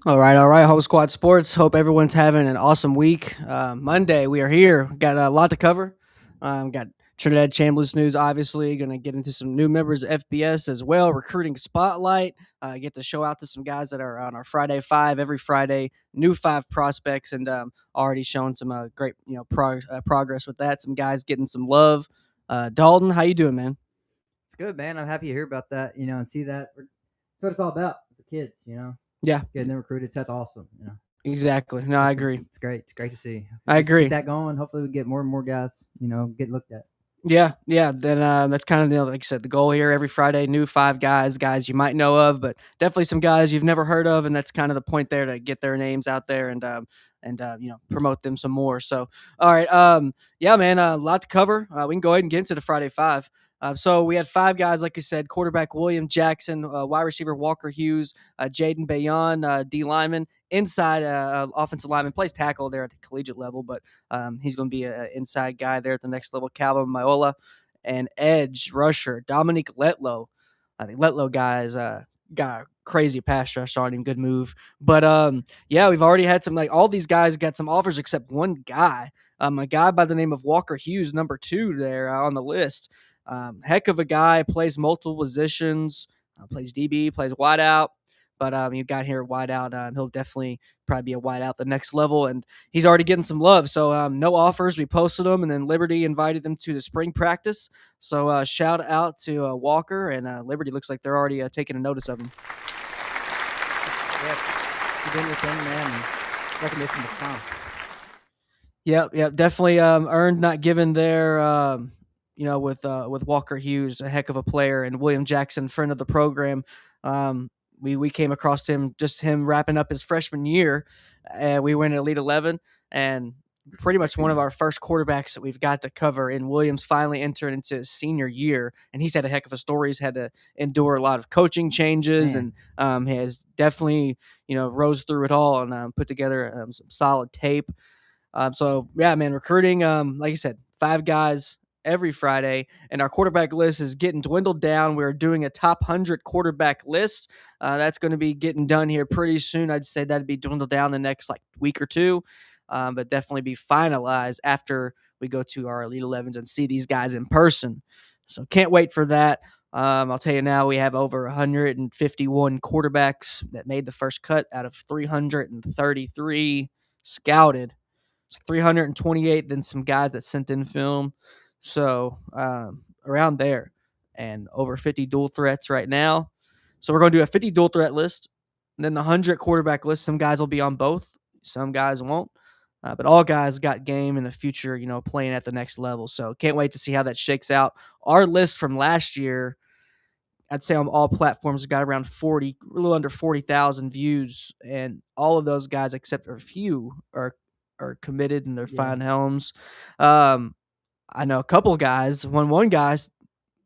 All right. Home Squad Sports. Hope everyone's having an awesome week. Monday, we are here. Got a lot to cover. Got Trinidad Chambliss news, obviously. Going to get into some new members of FBS as well. Recruiting spotlight. Get to show out to some guys that are on our Friday Five every Friday. New five prospects, and already showing some great progress with that. Some guys getting some love. Dalton, how you doing, man? It's good, man. I'm happy to hear about that, and see that. That's what it's all about. It's the kids, Yeah, getting them recruited. That's awesome. exactly. No, I agree. It's great. It's great to see. I Just keep agree. that going. Hopefully, we get more and more guys, get looked at. Yeah. Then that's kind of like I said, the goal here every Friday. New five guys you might know of, but definitely some guys you've never heard of, and that's kind of the point there to get their names out there and promote them some more. So, all right, yeah, man, a lot to cover. We can go ahead and get into the Friday Five. So we had five guys, like you said: quarterback William Jackson, wide receiver Walker Hughes, Jaden Bayonne, D lineman, inside offensive lineman, plays tackle there at the collegiate level, but he's going to be an inside guy there at the next level. Calvin Moala and edge rusher Dominic Letlow. I think Letlow guys got a crazy pass rush on him. Good move. But yeah, we've already had some all these guys got some offers except one guy. A guy by the name of Walker Hughes, number 2 there on the list. Heck of a guy, plays multiple positions, plays DB, plays wideout. But you got here wideout. He'll definitely probably be a wideout the next level, and he's already getting some love. So no offers. We posted them, and then Liberty invited them to the spring practice. So shout out to Walker, and Liberty looks like they're already taking a notice of him. Yeah, you're doing your thing, man. And recognition to come. Yep, definitely earned, not given there. With Walker Hughes, a heck of a player, and William Jackson, friend of the program. We came across him wrapping up his freshman year, and we went Elite 11, and pretty much one of our first quarterbacks that we've got to cover. And Williams finally entered into his senior year, and he's had a heck of a story. He's had to endure a lot of coaching changes, Man. and he has definitely rose through it all and put together some solid tape. So yeah, man, recruiting. Like I said, five guys every Friday, and our quarterback list is getting dwindled down. We're doing a top 100 quarterback list. That's going to be getting done here pretty soon. I'd say that'd be dwindled down the next week or two, but definitely be finalized after we go to our Elite 11s and see these guys in person. So can't wait for that. I'll tell you now, we have over 151 quarterbacks that made the first cut out of 333 scouted. It's 328, then some guys that sent in film. So around there, and over 50 dual threats right now. So we're going to do a 50 dual threat list, and then the 100 quarterback list. Some guys will be on both, some guys won't. But all guys got game in the future, playing at the next level. So can't wait to see how that shakes out. Our list from last year, I'd say on all platforms, got around 40, a little under 40,000 views, and all of those guys, except a few, are committed and they're fine helms. I know a couple guys. One guy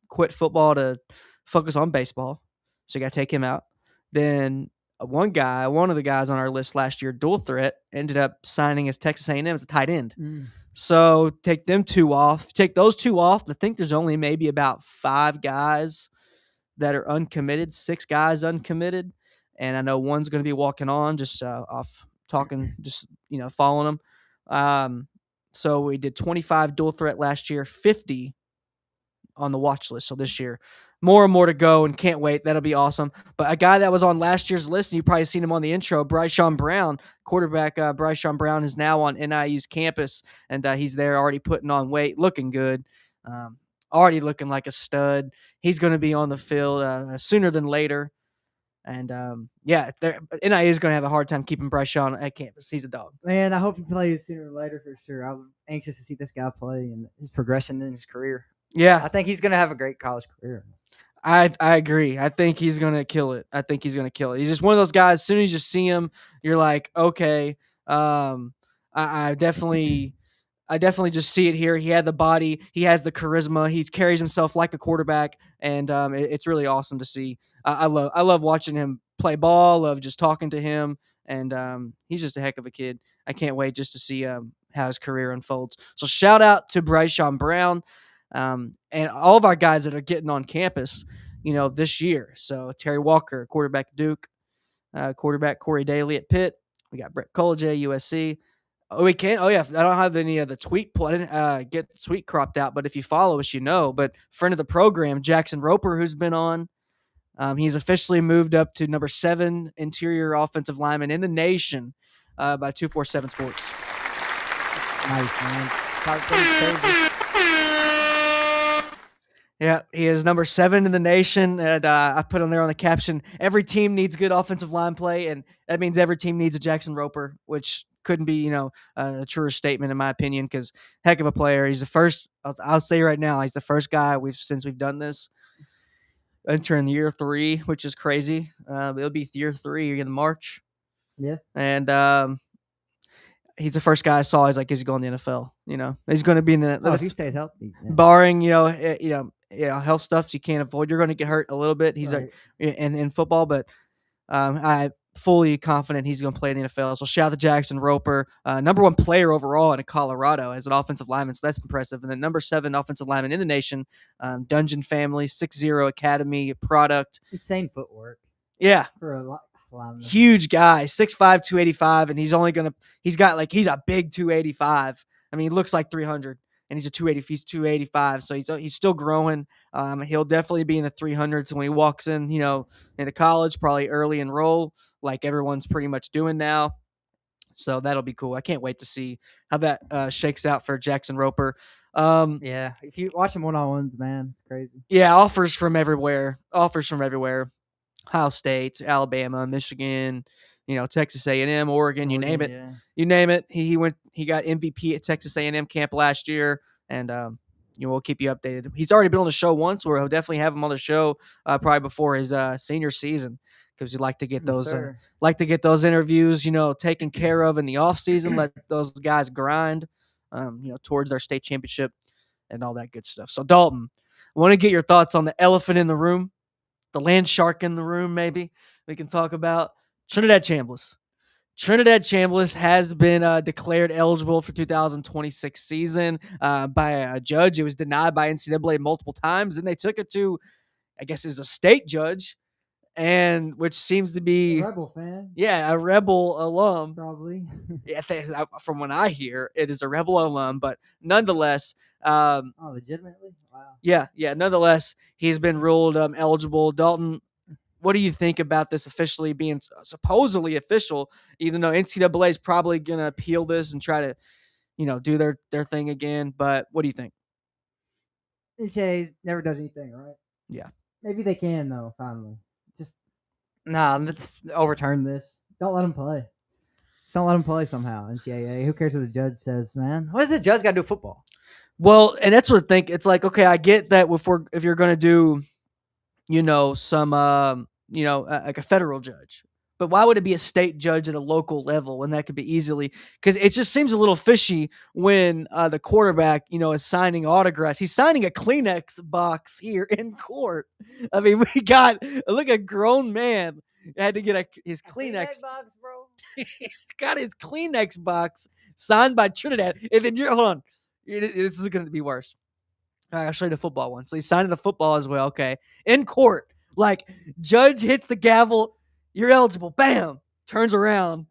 quit football to focus on baseball, so you got to take him out. Then one of the guys on our list last year, dual threat, ended up signing as Texas A&M as a tight end. So take them two off. Take those two off. I think there's only maybe about 5 guys that are uncommitted, 6 guys uncommitted, and I know one's going to be walking on just off talking, just following them. So we did 25 dual threat last year, 50 on the watch list. So this year, more and more to go, and can't wait. That'll be awesome. But a guy that was on last year's list, and you probably seen him on the intro, Bryshon Brown, quarterback. Bryshon Brown is now on NIU's campus, and he's there already putting on weight, looking good. Already looking like a stud. He's going to be on the field sooner than later. And NIU is going to have a hard time keeping Bryshon at campus. He's a dog. Man, I hope he plays sooner or later for sure. I'm anxious to see this guy play and his progression in his career. Yeah, I think he's going to have a great college career. I agree. I think he's going to kill it. He's just one of those guys, as soon as you see him, you're like, okay, I definitely just see it here. He had the body. He has the charisma. He carries himself like a quarterback, and it's really awesome to see. I love watching him play ball. Love just talking to him, and he's just a heck of a kid. I can't wait just to see how his career unfolds. So shout out to Bryshon Brown, and all of our guys that are getting on campus, this year. So Terry Walker, quarterback Duke. quarterback Corey Daly at Pitt. We got Brett Collegier, USC. Oh, we can't. Oh, yeah. I don't have any of the tweet. I didn't get the tweet cropped out, but if you follow us, you know. But friend of the program, Jackson Roper, who's been on, he's officially moved up to number 7 interior offensive lineman in the nation by 247 Sports. Nice, man. Crazy. Yeah, he is number 7 in the nation, and I put on there on the caption, every team needs good offensive line play, and that means every team needs a Jackson Roper, which couldn't be, a truer statement in my opinion, because heck of a player. He's the first, I'll say right now, he's the first guy since we've done this, entering year 3, which is crazy. It'll be year 3 in March. Yeah. And he's the first guy I saw. He's like, he's going to the NFL. He's going to be in the. If he stays healthy, barring health stuff you can't avoid. You're going to get hurt a little bit. He's right. Like in football, but I'm fully confident he's going to play in the NFL. So shout out to Jackson Roper, number 1 player overall in Colorado as an offensive lineman. So that's impressive. And then number 7 offensive lineman in the nation, Dungeon Family, 6'0" Academy product. Insane footwork. Yeah. For a lineman. Huge guy, 6'5", 285, and he's a big 285. I mean, he looks like 300. And he's 285, so he's still growing. He'll definitely be in the 300s when he walks in, into college, probably early enroll, like everyone's pretty much doing now. So that'll be cool. I can't wait to see how that shakes out for Jackson Roper. Yeah, if you watch him one-on-ones, man, it's crazy. Yeah, offers from everywhere. Ohio State, Alabama, Michigan, Texas A&M, Oregon, you name it. Yeah. You name it. He got MVP at Texas A&M camp last year, and we'll keep you updated. He's already been on the show once, where he'll definitely have him on the show probably before his senior season, because we'd like to get those interviews, taken care of in the off season. Let those guys grind, towards their state championship and all that good stuff. So Dalton, I want to get your thoughts on the elephant in the room. The land shark in the room, maybe we can talk about Trinidad Chambliss. Trinidad Chambliss has been declared eligible for 2026 season by a judge. It was denied by NCAA multiple times, and they took it to, I guess, it was a state judge, and which seems to be a Rebel fan. Yeah, a Rebel alum, probably. Yeah, from what I hear, it is a Rebel alum, but nonetheless. Legitimately? Wow. Yeah. Nonetheless, he's been ruled eligible. Dalton, what do you think about this officially being supposedly official, even though NCAA is probably going to appeal this and try to, do their thing again? But what do you think? NCAA never does anything, right? Yeah. Maybe they can, though, finally. Let's overturn this. Don't let them play. Don't let them play somehow, NCAA. Who cares what the judge says, man? What does the judge got to do with football? Well, and that's what I think. It's like, okay, I get that if you're going to do, some, like a federal judge. But why would it be a state judge at a local level when that could be easily? Because it just seems a little fishy when the quarterback, is signing autographs. He's signing a Kleenex box here in court. I mean, look, a grown man had to get his Kleenex box, bro. He's got his Kleenex box signed by Trinidad. And then hold on. This is going to be worse. All right, I'll show you the football one. So he's signing the football as well. Okay. In court, like, judge hits the gavel. You're eligible. Bam. Turns around.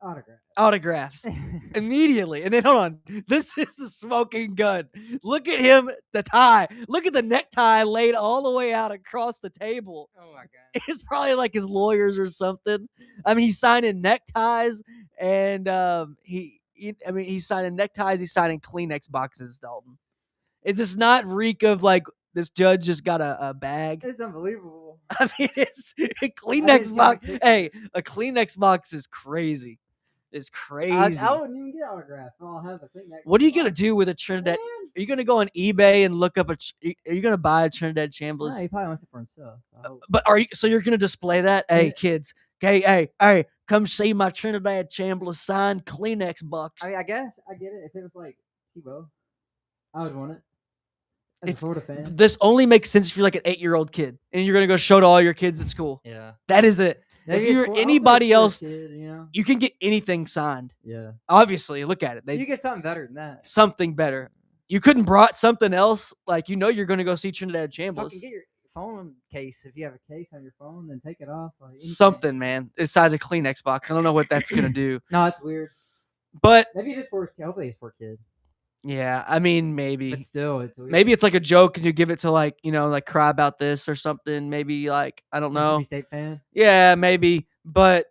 Autographs. Immediately. And then hold on. This is the smoking gun. Look at him, the tie. Look at the necktie laid all the way out across the table. Oh, my God. It's probably like his lawyers or something. I mean, he's signing neckties, and he's signing neckties. He's signing Kleenex boxes, Dalton. Is this not reek of, like, this judge just got a bag? It's unbelievable. I mean, it's a Kleenex box. Hey, a Kleenex box is crazy. It's crazy. I wouldn't even get autographed. I'll have the Kleenex. What are you going to do with a Trinidad? Are you going to go on eBay and look up are you going to buy a Trinidad Chambliss? No, he probably wants it for himself. But you're going to display that? Hey, kids. Hey, come see my Trinidad Chambliss signed Kleenex box. I mean, I guess I get it. If it was like Tebow, I would want it. As a Florida fan. This only makes sense if you're like an 8-year-old kid and you're going to go show to all your kids at school. Yeah. That is it. Maybe if you're anybody else, kid, you can get anything signed. Yeah. Obviously, look at it. You get something better than that. Something better. You couldn't brought something else. Like, you're going to go see Trinidad Chambliss. Fucking get your phone case. If you have a case on your phone, then take it off. Like, something, man. Besides a Kleenex box, I don't know what that's gonna do. No, it's weird. But maybe it is for hopefully it's for kids. Yeah, I mean, maybe. But still, it's weird. Maybe it's like a joke and you give it to like, like cry about this or something. Maybe like, I don't know. Mississippi State fan? Yeah, maybe. But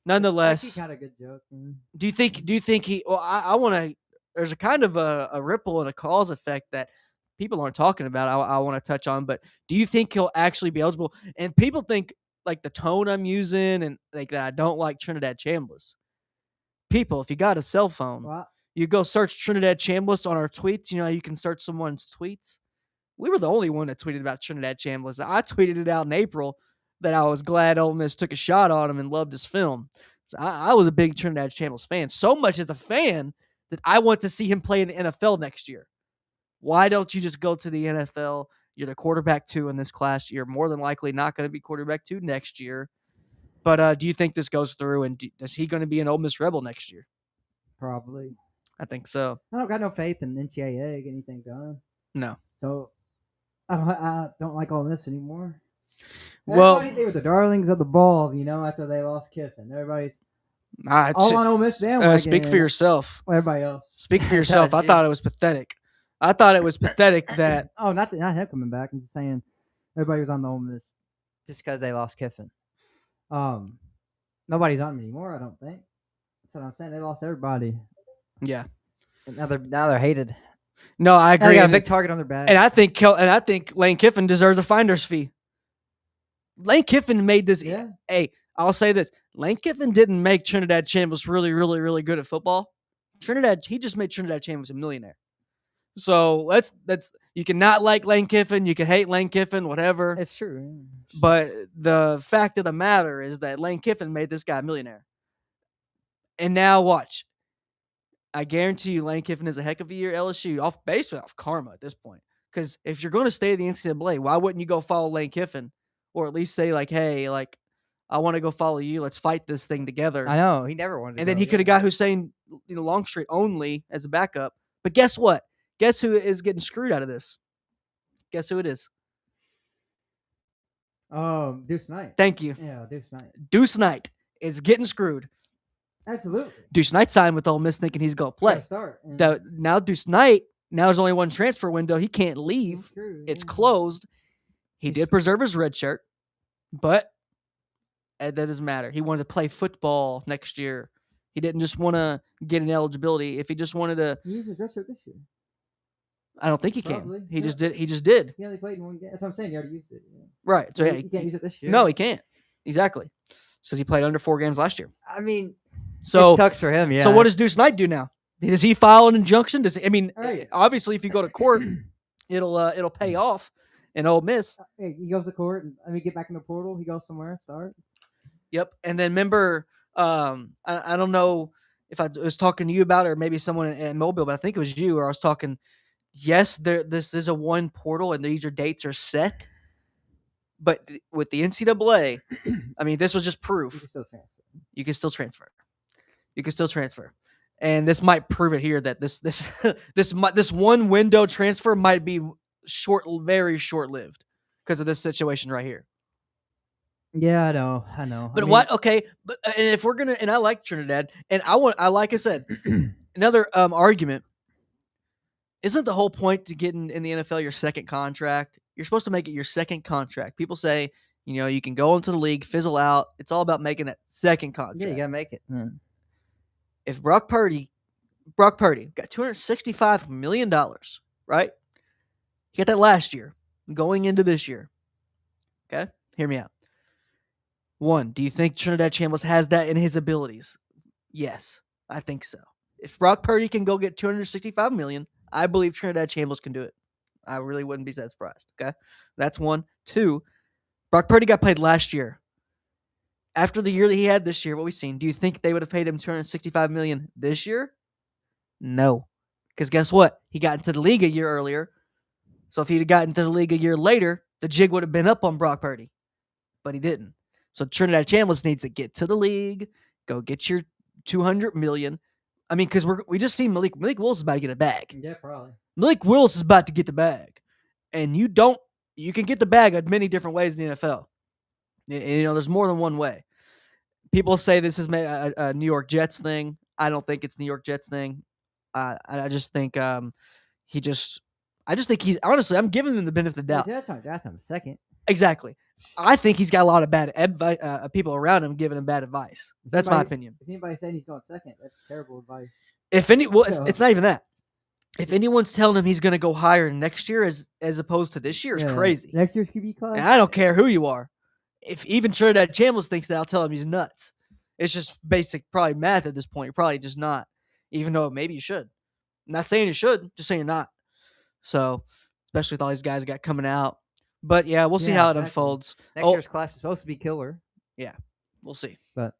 nonetheless. That's kind of a good joke. Man. Do you think he, well, I want to, there's a kind of a ripple and a cause effect that people aren't talking about. I want to touch on, but do you think he'll actually be eligible? And people think like the tone I'm using and like that I don't like Trinidad Chambliss. People, if you got a cell phone, you go search Trinidad Chambliss on our tweets. You know how you can search someone's tweets? We were the only one that tweeted about Trinidad Chambliss. I tweeted it out in April that I was glad Ole Miss took a shot on him and loved his film. So I was a big Trinidad Chambliss fan, so much as a fan that I want to see him play in the NFL next year. Why don't you just go to the NFL? You're the quarterback 2 in this class. You're more than likely not going to be quarterback 2 next year. But do you think this goes through, and is he going to be an Ole Miss Rebel next year? Probably. I think so. I don't got no faith in NCAA getting anything done. No. So I don't like Ole Miss anymore. Well, they were the darlings of the ball, after they lost Kiffin. Everybody's all on Ole Miss bandwagon. Speak for yourself. Everybody else. Speak for yourself. I thought it was pathetic. I thought it was pathetic that. Oh, not him coming back. I'm just saying everybody was on the Ole Miss just because they lost Kiffin. Nobody's on them anymore, I don't think. That's what I'm saying. They lost everybody. Yeah. And now they're hated. No, I agree. They got a big target on their back. And I think Lane Kiffin deserves a finder's fee. Lane Kiffin made this. Yeah. Hey, I'll say this. Lane Kiffin didn't make Trinidad Chambliss really, really, really good at football. He just made Trinidad Chambliss a millionaire. So that's you can not like Lane Kiffin, you can hate Lane Kiffin, whatever. It's true. But the fact of the matter is that Lane Kiffin made this guy a millionaire. And now watch. I guarantee you Lane Kiffin is a heck of a year LSU, basically off karma at this point. Because if you're going to stay at the NCAA, why wouldn't you go follow Lane Kiffin? Or at least say, like, hey, like, I want to go follow you. Let's fight this thing together. I know. He never wanted to. And then he could have got Hussein, Longstreet only as a backup. But guess what? Guess who is getting screwed out of this? Guess who it is? Deuce Knight. Thank you. Yeah, Deuce Knight. Deuce Knight is getting screwed. Absolutely. Deuce Knight signed with Ole Miss thinking he's going to play. Now Deuce Knight, there's only one transfer window. He can't leave. It's closed. He did preserve his red shirt, but that doesn't matter. He wanted to play football next year. He didn't just want to get an eligibility. If he just wanted to, he used his red shirt this year. I don't think he Probably. can. He just did. He just did. He only played in one game. That's what I'm saying. He already used it. Yeah. Right. So yeah, he can't use it this year. No, he can't. Exactly. Says he played under 4 games last year. I mean, so it sucks for him. Yeah. So what does Deuce Knight do now? Does he file an injunction? Right. Obviously, if you go to court, it'll pay off. In Ole Miss, he goes to court and get back in the portal. He goes somewhere. Start. Yep. And then remember, I don't know if I was talking to you about it or maybe someone in Mobile, but I think it was you. Or I was talking. Yes, this is a one portal, and these dates are set. But with the NCAA, I mean, this was just proof. You can still transfer. You can still transfer. And this might prove it here that this one window transfer might be very short-lived because of this situation right here. Yeah, I know. But what? Okay, but and if we're gonna, and I like Trinidad, and like I said, another argument. Isn't the whole point to get in the NFL your second contract? You're supposed to make it your second contract. People say, you can go into the league, fizzle out. It's all about making that second contract. Yeah, you gotta make it. Yeah. If Brock Purdy got $265 million, right? He got that last year, going into this year. Okay? Hear me out. 1, do you think Trinidad Chambliss has that in his abilities? Yes, I think so. If Brock Purdy can go get $265 million, I believe Trinidad Chambliss can do it. I really wouldn't be that surprised. Okay? That's 1. 2, Brock Purdy got paid last year. After the year that he had this year, what we've seen, do you think they would have paid him $265 million this year? No. Because guess what? He got into the league a year earlier. So if he'd gotten into the league a year later, the jig would have been up on Brock Purdy. But he didn't. So Trinidad Chambliss needs to get to the league, go get your $200 million. I mean, because we just seen Malik Willis is about to get a bag. Yeah, probably. Malik Willis is about to get the bag. And you don't you can get the bag in many different ways in the NFL. And, there's more than one way. People say this is a New York Jets thing. I don't think it's New York Jets thing. I just think he just. I just think he's honestly. I'm giving him the benefit of the doubt. Jets aren't draft him second. Exactly. I think he's got a lot of bad advice. People around him giving him bad advice. That's my opinion. If anybody saying he's going second, that's terrible advice. It's not even that. If anyone's telling him he's going to go higher next year as opposed to this year, is crazy. Next year's QB class. And I don't care who you are. If even Trinidad Chambliss thinks that, I'll tell him he's nuts. It's just basic, probably math at this point. You're probably just not, even though maybe you should. I'm not saying you should, just saying you're not. So, especially with all these guys got coming out. But yeah, we'll see how it unfolds. Next year's class is supposed to be killer. Yeah, we'll see. But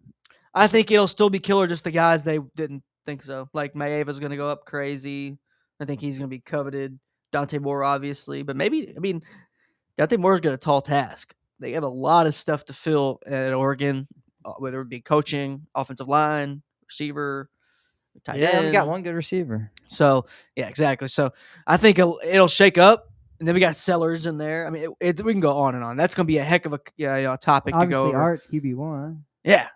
I think it'll still be killer. Just the guys they didn't think so. Like Maeva's going to go up crazy. I think he's going to be coveted. Dante Moore, obviously, but maybe Dante Moore's got a tall task. They have a lot of stuff to fill at Oregon, whether it be coaching, offensive line, receiver, tight end. We got one good receiver. So yeah, exactly. So I think it'll shake up. And then we got Sellers in there. I mean, we can go on and on. That's going to be a heck of a topic to go over. Arch QB1. Yeah.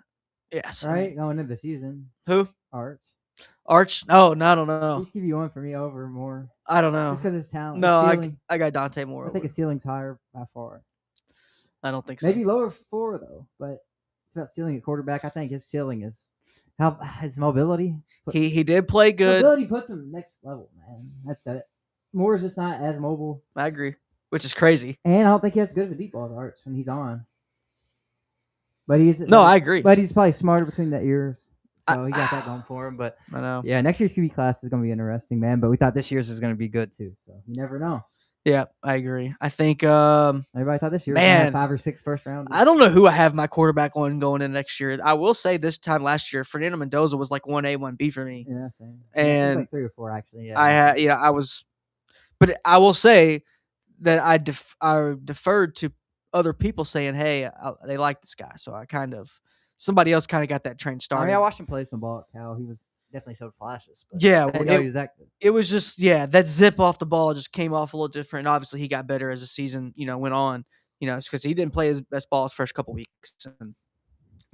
Yes. Right? Going into the season. Who? Arch. Oh, no, I don't know. He's QB1 for me over Moore. I don't know. Just because his talent. No, I got Dante Moore. I think his ceiling's higher by far. I don't think so. Maybe lower floor, though. But it's about ceiling at quarterback. I think his ceiling is his mobility. He did play good. Mobility puts him next level, man. That's it. Moore's just not as mobile. I agree, which is crazy. And I don't think he has good of a deep ball to Arch when he's on. But I agree. But he's probably smarter between the ears, so he got that going for him. But I know. Yeah, next year's QB class is going to be interesting, man. But we thought this year's is going to be good too. So you never know. Yeah, I agree. I think everybody thought this year was going to have 5 or 6 first round. I don't know who I have my quarterback on going in next year. I will say this time last year, Fernando Mendoza was like 1A, 1B for me. Yeah, same. And like 3 or 4 actually. Yeah, I was. But I will say that I deferred to other people saying, "Hey, they like this guy." So somebody else kind of got that train started. I mean, I watched him play some ball at Cal. He was definitely showed flashes. But yeah, I didn't know he was that good. It was just that zip off the ball just came off a little different. And obviously, he got better as the season went on. It's because he didn't play his best ball his first couple weeks. And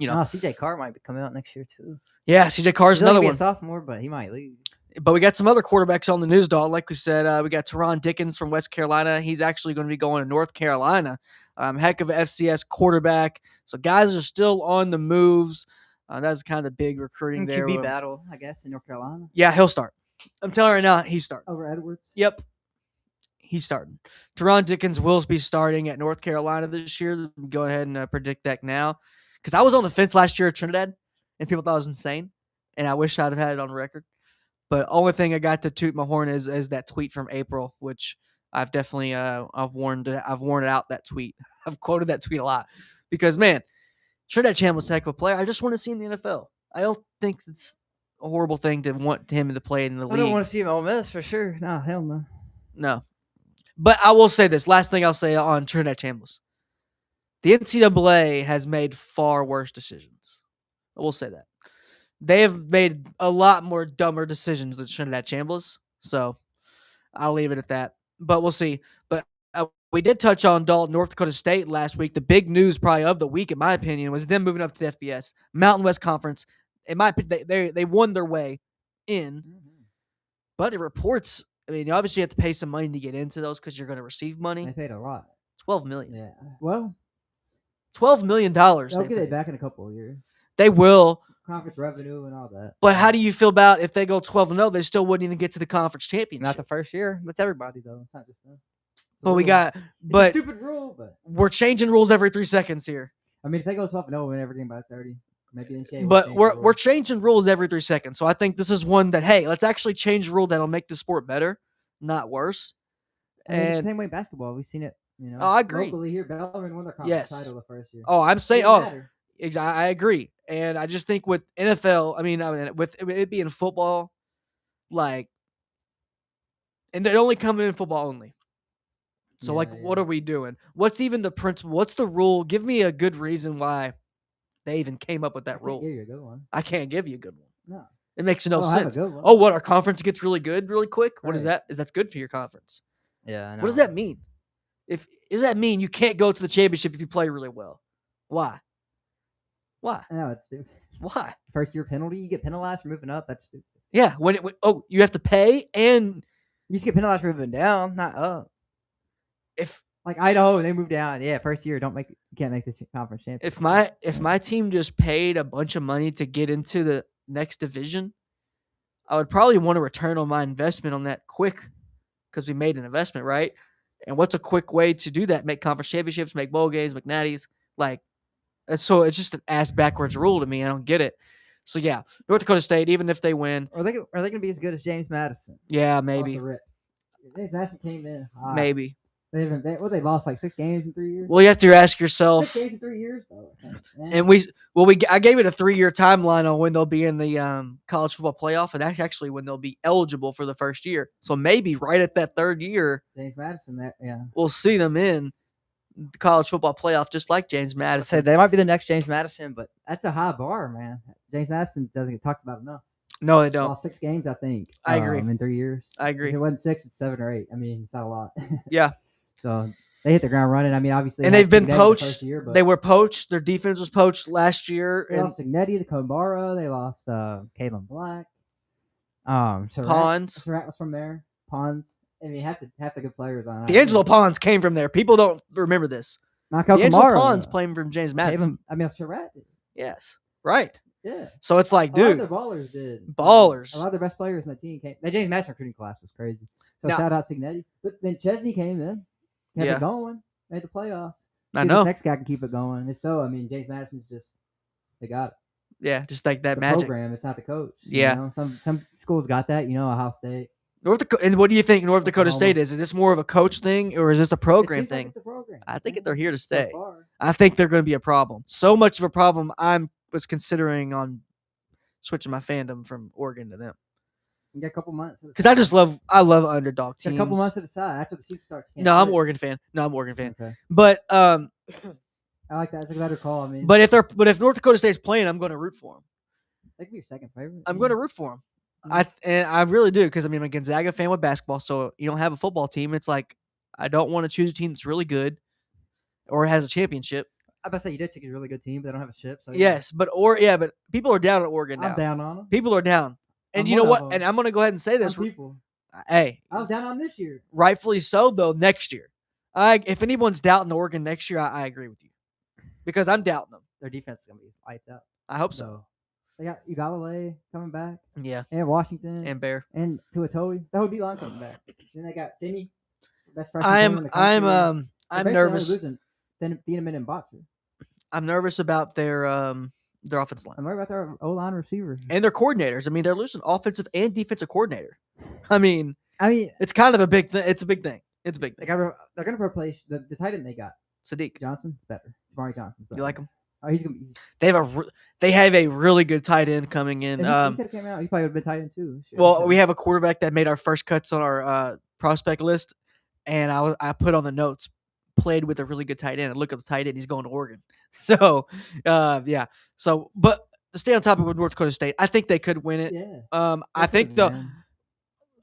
CJ Carr might be coming out next year too. Yeah, CJ Carr's He's another one. A sophomore, but he might leave. But we got some other quarterbacks on the news, dog. Like we said, we got Teron Dickens from West Carolina. He's actually going to be going to North Carolina. Heck of an FCS quarterback. So guys are still on the moves. That's kind of the big recruiting there. QB battle, I guess, in North Carolina. Yeah, he'll start. I'm telling you right now, he's starting. Over Edwards? Yep. He's starting. Teron Dickens will be starting at North Carolina this year. Go ahead and predict that now. Because I was on the fence last year at Trinidad, and people thought I was insane. And I wish I'd have had it on record. But only thing I got to toot my horn is that tweet from April, which I've definitely I've worn out that tweet. I've quoted that tweet a lot because man, Trinidad Chambliss, heck of a player. I just want to see him in the NFL. I don't think it's a horrible thing to want him to play in the league. I don't want to see him at Ole Miss for sure. No, hell no. No, but I will say this last thing I'll say on Trinidad Chambliss: the NCAA has made far worse decisions. I will say that. They have made a lot more dumber decisions than Trinidad Chambliss, so I'll leave it at that. But we'll see. But we did touch on Dalton, North Dakota State last week. The big news probably of the week, in my opinion, was them moving up to the FBS, Mountain West Conference. In my opinion, they won their way in. But it reports, I mean, obviously you have to pay some money to get into those because you're going to receive money. They paid a lot. $12 million. Yeah. Well, $12 million. They'll get it back in a couple of years. They will. Conference revenue and all that. But how do you feel about if they go 12-0, they still wouldn't even get to the conference championship? Not the first year. That's everybody, though. It's not just them. But a stupid rule, but we're changing rules every 3 seconds here. I mean, if they go 12-0, win everything by 30. Maybe in shame. But we're changing rules every 3 seconds. So I think this is one that, hey, let's actually change a rule that'll make the sport better, not worse. I mean, it's the same way in basketball. We've seen it, Oh, I agree. Locally here, Bellarmine won their conference title the first year. Oh, I'm saying, I agree. And I just think with NFL, I mean, with it being football, and they're only coming in football only. So, what are we doing? What's even the principle? What's the rule? Give me a good reason why they even came up with that rule. I can't give you a good one. I can't give you a good one. No. It makes no sense. Have a good one. Oh, what? Our conference gets really good really quick? What is Right. that? Is that good for your conference? Yeah, I know. What does that mean? If Does that mean you can't go to the championship if you play really well? Why? Why? I know it's stupid. Why? First year penalty, you get penalized for moving up. That's stupid. Yeah. You have to pay, and you just get penalized for moving down, not up. If like Idaho, they moved down. Yeah, first year, you can't make the conference championship. If my team just paid a bunch of money to get into the next division, I would probably want to return on my investment on that quick, because we made an investment, right? And what's a quick way to do that? Make conference championships, make bowl games, make natties. Like, so it's just an ass backwards rule to me. I don't get it. So yeah, North Dakota State, even if they win, are they going to be as good as James Madison? Yeah, maybe. James Madison came in hot. Maybe. They lost like 6 games in 3 years. Well, you have to ask yourself. 6 games in 3 years, though. And I gave it a 3-year timeline on when they'll be in the college football playoff, and that's actually when they'll be eligible for the first year. So maybe right at that 3rd year, James Madison, we'll see them in the college football playoff, just like James Madison. I say they might be the next James Madison, but that's a high bar, man. James Madison doesn't get talked about enough. No, they don't. Lost 6 games, I think. I agree. In 3 years. I agree. If it wasn't 6, it's 7 or 8. I mean, it's not a lot. Yeah. So they hit the ground running. I mean, obviously, and they've been poached. They were poached. Their defense was poached last year. They lost Signetti, the Kobara. They lost Kalen Black. Pons. Surratt was from there. Pons. I mean, half the good players on. D'Angelo Pons came from there. People don't remember this. D'Angelo Pons playing from James Madison. Surratt did. Yes. Right. Yeah. So it's like, dude. A lot of the ballers did. Ballers. A lot of their best players in the team came. The James Madison recruiting class was crazy. So shout out Signetti. But then Chesney came in. Kept it going. Made the playoffs. I know. This next guy can keep it going. If so, I mean, James Madison's just, they got it. Yeah, just like that the magic. Program. It's not the coach. Yeah. You know? Some schools got that. Ohio State. North Dakota. And what do you think North Dakota State is? Is this more of a coach thing, or is this a program thing? Like it's a program. I think they're here to stay. So I think they're going to be a problem. So much of a problem, I was considering on switching my fandom from Oregon to them. You got a couple months. Because I love underdog teams. A couple months at a side after the season starts. No, I'm an Oregon fan. Okay. But I like that. It's a better call. I mean, but if North Dakota State's playing, I'm going to root for them. They could be your second favorite. I'm going to root for them. I really do, because I'm a Gonzaga fan with basketball, so you don't have a football team. It's like I don't want to choose a team that's really good or has a championship. I about to say you did take a really good team, but they don't have a ship. So yes, but people are down at Oregon now. I'm down on them. People are down, and you know what? And I'm going to go ahead and say this. Hey, I was down on this year. Rightfully so, though. Next year, if anyone's doubting Oregon next year, I agree with you, because I'm doubting them. Their defense is going to be lights out. I hope so. They got Ugalele coming back. Yeah. And Washington. And Bear. And Tuatoi. That would be long coming back. Then they got Finney, best freshman in the country. I'm nervous. Thieneman and Botcher. I'm nervous about their offensive line. I'm worried about their O-line receivers. And their coordinators. I mean, they're losing offensive and defensive coordinator. I mean, it's kind of a big thing. It's a big thing. It's a big thing. They're going to replace the tight end they got. Sadiq Johnson. It's better. Jamari Johnson. You like him? Oh, he's gonna be. They have a really good tight end coming in. He could have came out. He probably would have been tight end too. Well, we have a quarterback that made our first cuts on our prospect list, and I put on the notes, played with a really good tight end. And look at the tight end; he's going to Oregon. So, yeah. So, but to stay on topic with North Dakota State, I think they could win it. Yeah. I think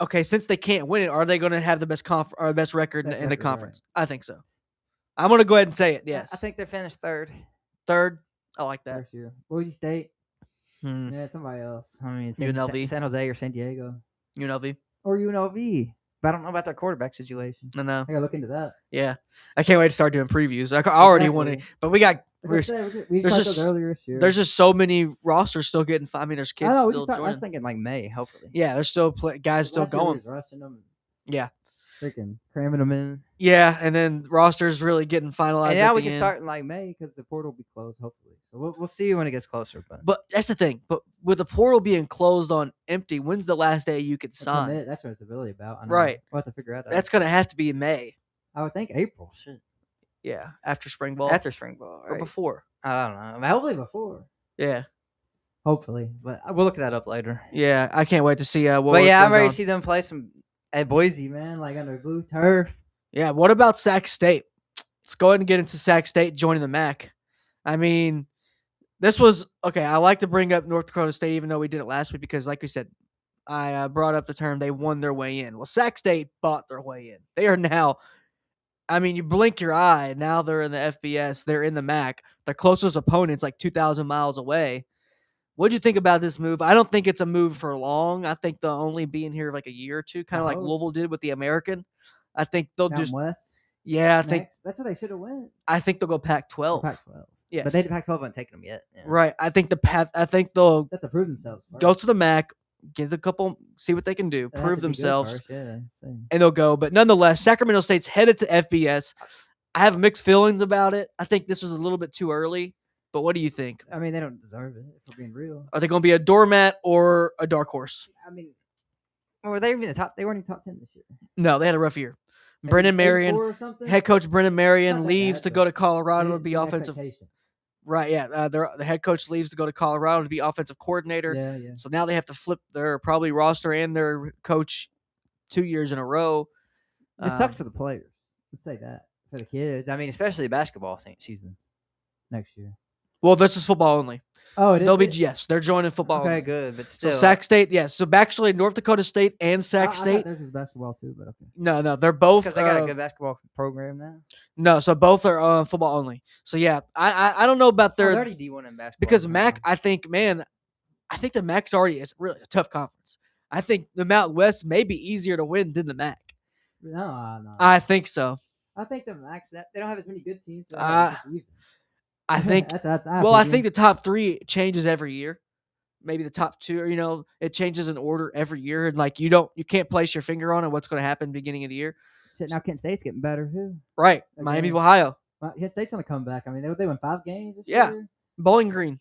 okay, since they can't win it, are they going to have the best record in the conference? Right. I think so. I'm going to go ahead and say it. Yes. I think they finished third. Third, I like that. First year. Boise State. Yeah, somebody else. I mean, UNLV, San Jose or San Diego. UNLV or UNLV. But I don't know about their quarterback situation. I know. I gotta look into that. Yeah, I can't wait to start doing previews. I already want to, but we got. There's just so many rosters still getting. I mean, there's kids still joining. I was thinking like May, hopefully. Yeah, there's still guys still going. Yeah. Freaking cramming them in. Yeah, and then rosters really getting finalized. And now we can start in like May because the portal will be closed, hopefully. So we'll see when it gets closer. But that's the thing. But with the portal being closed on empty, when's the last day you could sign? That's what it's really about. Right. We'll have to figure out. That's going to have to be in May. I would think April. Shit. Yeah, after spring ball. After spring ball. Right? Or before. I don't know. I mean, hopefully before. Yeah. Hopefully. But we'll look that up later. Yeah, I can't wait to see what But yeah, I'm ready to see them play some at Boise, man, like under blue turf. Yeah, what about Sac State? Let's go ahead and get into Sac State joining the MAC. I mean, this was okay. I like to bring up North Dakota State, even though we did it last week, because, like we said, I brought up the term they won their way in. Well, Sac State bought their way in. They are now I mean, you blink your eye, now they're in the FBS, they're in the MAC. Their closest opponent's like 2,000 miles away. What'd you think about this move? I don't think it's a move for long. I think they'll only be in here like a year or two, kind of like Louisville did with the American. I think they'll Down just west. Yeah, I think that's what they should have went. I think they'll go Pac-12. Pac-12. Yes. But Pac-12 haven't taken them yet. Yeah. Right. I think they'll have to prove themselves first. Go to the MAC, get a couple, see what they can do, They prove themselves, first, yeah, and they'll go. But nonetheless, Sacramento State's headed to FBS. I have mixed feelings about it. I think this was a little bit too early. But what do you think? I mean, they don't deserve it, if we're being real. Are they going to be a doormat or a dark horse? I mean, were they even the top? They weren't even top 10 this year. No, they had a rough year. Brennan Marion, head coach Brennan Marion leaves to go to Colorado to be offensive. Right, yeah. The head coach leaves to go to Colorado to be offensive coordinator. Yeah. So now they have to flip their probably roster and their coach 2 years in a row. It sucks for the players. Let's say that. For the kids. I mean, especially basketball season next year. Well, this is football only. Oh, it is? Yes, they're joining football. Okay, only. Good, but still. So Sac State, yes. So actually, North Dakota State and Sac State. There's just basketball too, but okay. No, they're both. Because they got a good basketball program now. No, so both are football only. So yeah, I don't know about their. They're already D1 in basketball. Because MAC, I think the MAC's already is really a tough conference. I think the Mountain West may be easier to win than the MAC. No. I think so. I think the MAC's they don't have as many good teams. I think. I think the top 3 changes every year. Maybe the top 2, it changes in order every year, and like you can't place your finger on it. What's going to happen beginning of the year? Now Kent State's getting better too. Right, again. Miami of Ohio. Kent State's on the comeback. I mean, they won 5 games this year. Bowling Green.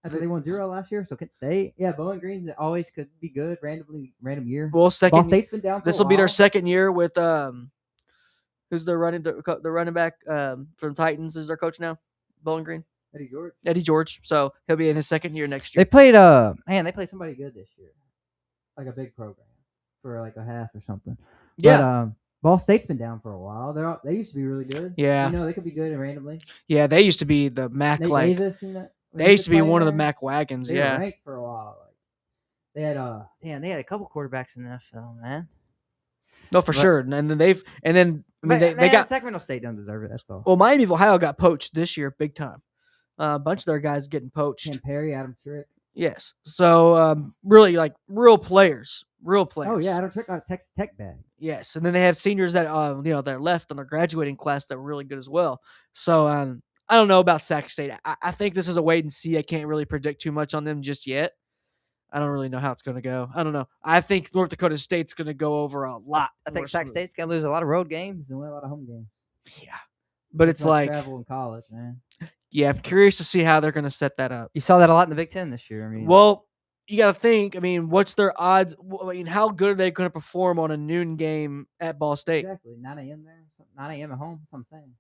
After they won 0 last year, so Kent State. Yeah, Bowling Green always could be good. Random year. Well, Ball State's been down. This will be their second year with who's the running back from Titans is their coach now? Bowling Green. Eddie George. So he'll be in his second year next year. They played they played somebody good this year, like a big program for like a half or something. Yeah. But, Ball State's been down for a while. They used to be really good. Yeah. They could be good randomly. Yeah, they used to be the MAC Nate Davis, they used to be one of the MAC wagons. They were ranked for a while. They had they had a couple quarterbacks in the NFL, man. No, for sure. And then they got Sacramento State don't deserve it. That's all. Well, Miami of Ohio got poached this year, big time. A bunch of their guys getting poached. Ken Perry, Adam Trick. Yes. So really, like real players. Oh yeah, Adam Trick got a Texas Tech bag. Yes, and then they have seniors that that left on their graduating class that were really good as well. So I don't know about Sac State. I think this is a wait and see. I can't really predict too much on them just yet. I don't really know how it's going to go. I don't know. I think North Dakota State's going to go over a lot. I think Sac State's going to lose a lot of road games and win a lot of home games. Yeah, but it's like travel in college, man. Yeah, I'm curious to see how they're going to set that up. You saw that a lot in the Big Ten this year. I mean, well, you got to think. I mean, what's their odds? I mean, how good are they going to perform on a noon game at Ball State? Exactly, 9 a.m. there, 9 a.m. at home. That's what I'm saying.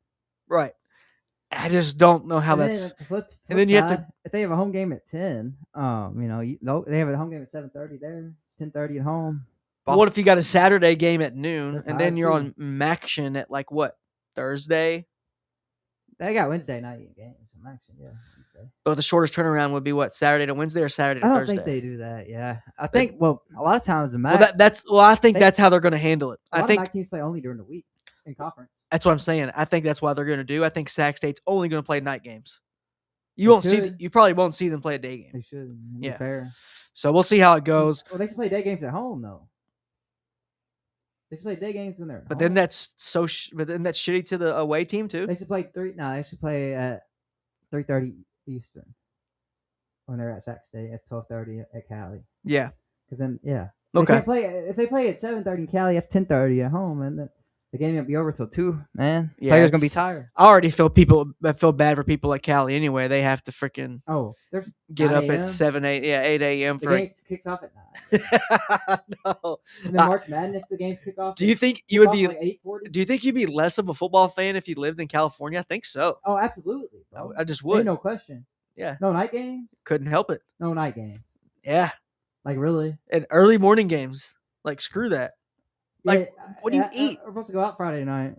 Right. I just don't know how that's. And then you have to. If they have a home game at 10, they have a home game at 7:30 there. It's 10:30 at home. Boston. What if you got a Saturday game at noon and then you're on Maction at like what, Thursday? They got Wednesday night games on Maction, yeah. Wednesday. But the shortest turnaround would be what, Saturday to Wednesday or Saturday to Thursday? I don't think they do that. Yeah, I think. Well, a lot of times the MAC. I think that's how they're going to handle it. I think MAC teams play only during the week in conference. That's what I'm saying. I think that's what they're going to do. I think Sac State's only going to play night games. You probably won't see them play a day game. They should. Yeah. Fair. So we'll see how it goes. Well, they should play day games at home though. They should play day games when they're at home. Then that's but then that's shitty to the away team too. They should play they should play at 3:30 Eastern when they're at Sac State. That's 12:30 at Cali. Yeah. Because then Okay. If they play at 7:30 in Cali, that's 10:30 at home, and then the game won't be over till 2. Man, players gonna be tired. I already feel bad for people at Cali anyway. They have to freaking get up at 8 a.m. The game kicks off at 9. No. And then March Madness, the games kick off. Do you think you would be? Like 8:40? Do you think you'd be less of a football fan if you lived in California? I think so. Oh, absolutely, bro. I just would. Ain't no question. Yeah. No night games. Couldn't help it. No night games. Yeah. Like really. And early morning games. Like screw that. Like, what do you eat? We're supposed to go out Friday night.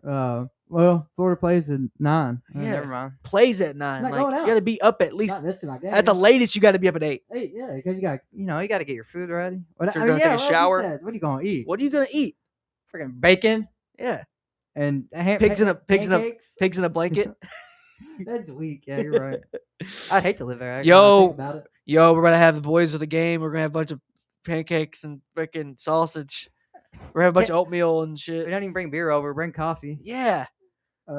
Well, Florida plays at 9. Yeah, never mind. Plays at 9. Like, you got to be up at least. Not missing my game. At the latest, you got to be up at 8. 8, yeah, because you got to get your food ready. If you're gonna take a shower. What are you gonna eat? What are you gonna eat? Freaking bacon. Yeah. and pigs in a pancakes. pigs in a blanket. That's weak. Yeah, you're right. I'd hate to live there. Yo, think about it. Yo, we're gonna have the boys of the game. We're gonna have a bunch of pancakes and freaking sausage. We're gonna have a bunch of oatmeal and We shit. don't even bring beer over. Bring coffee. Yeah,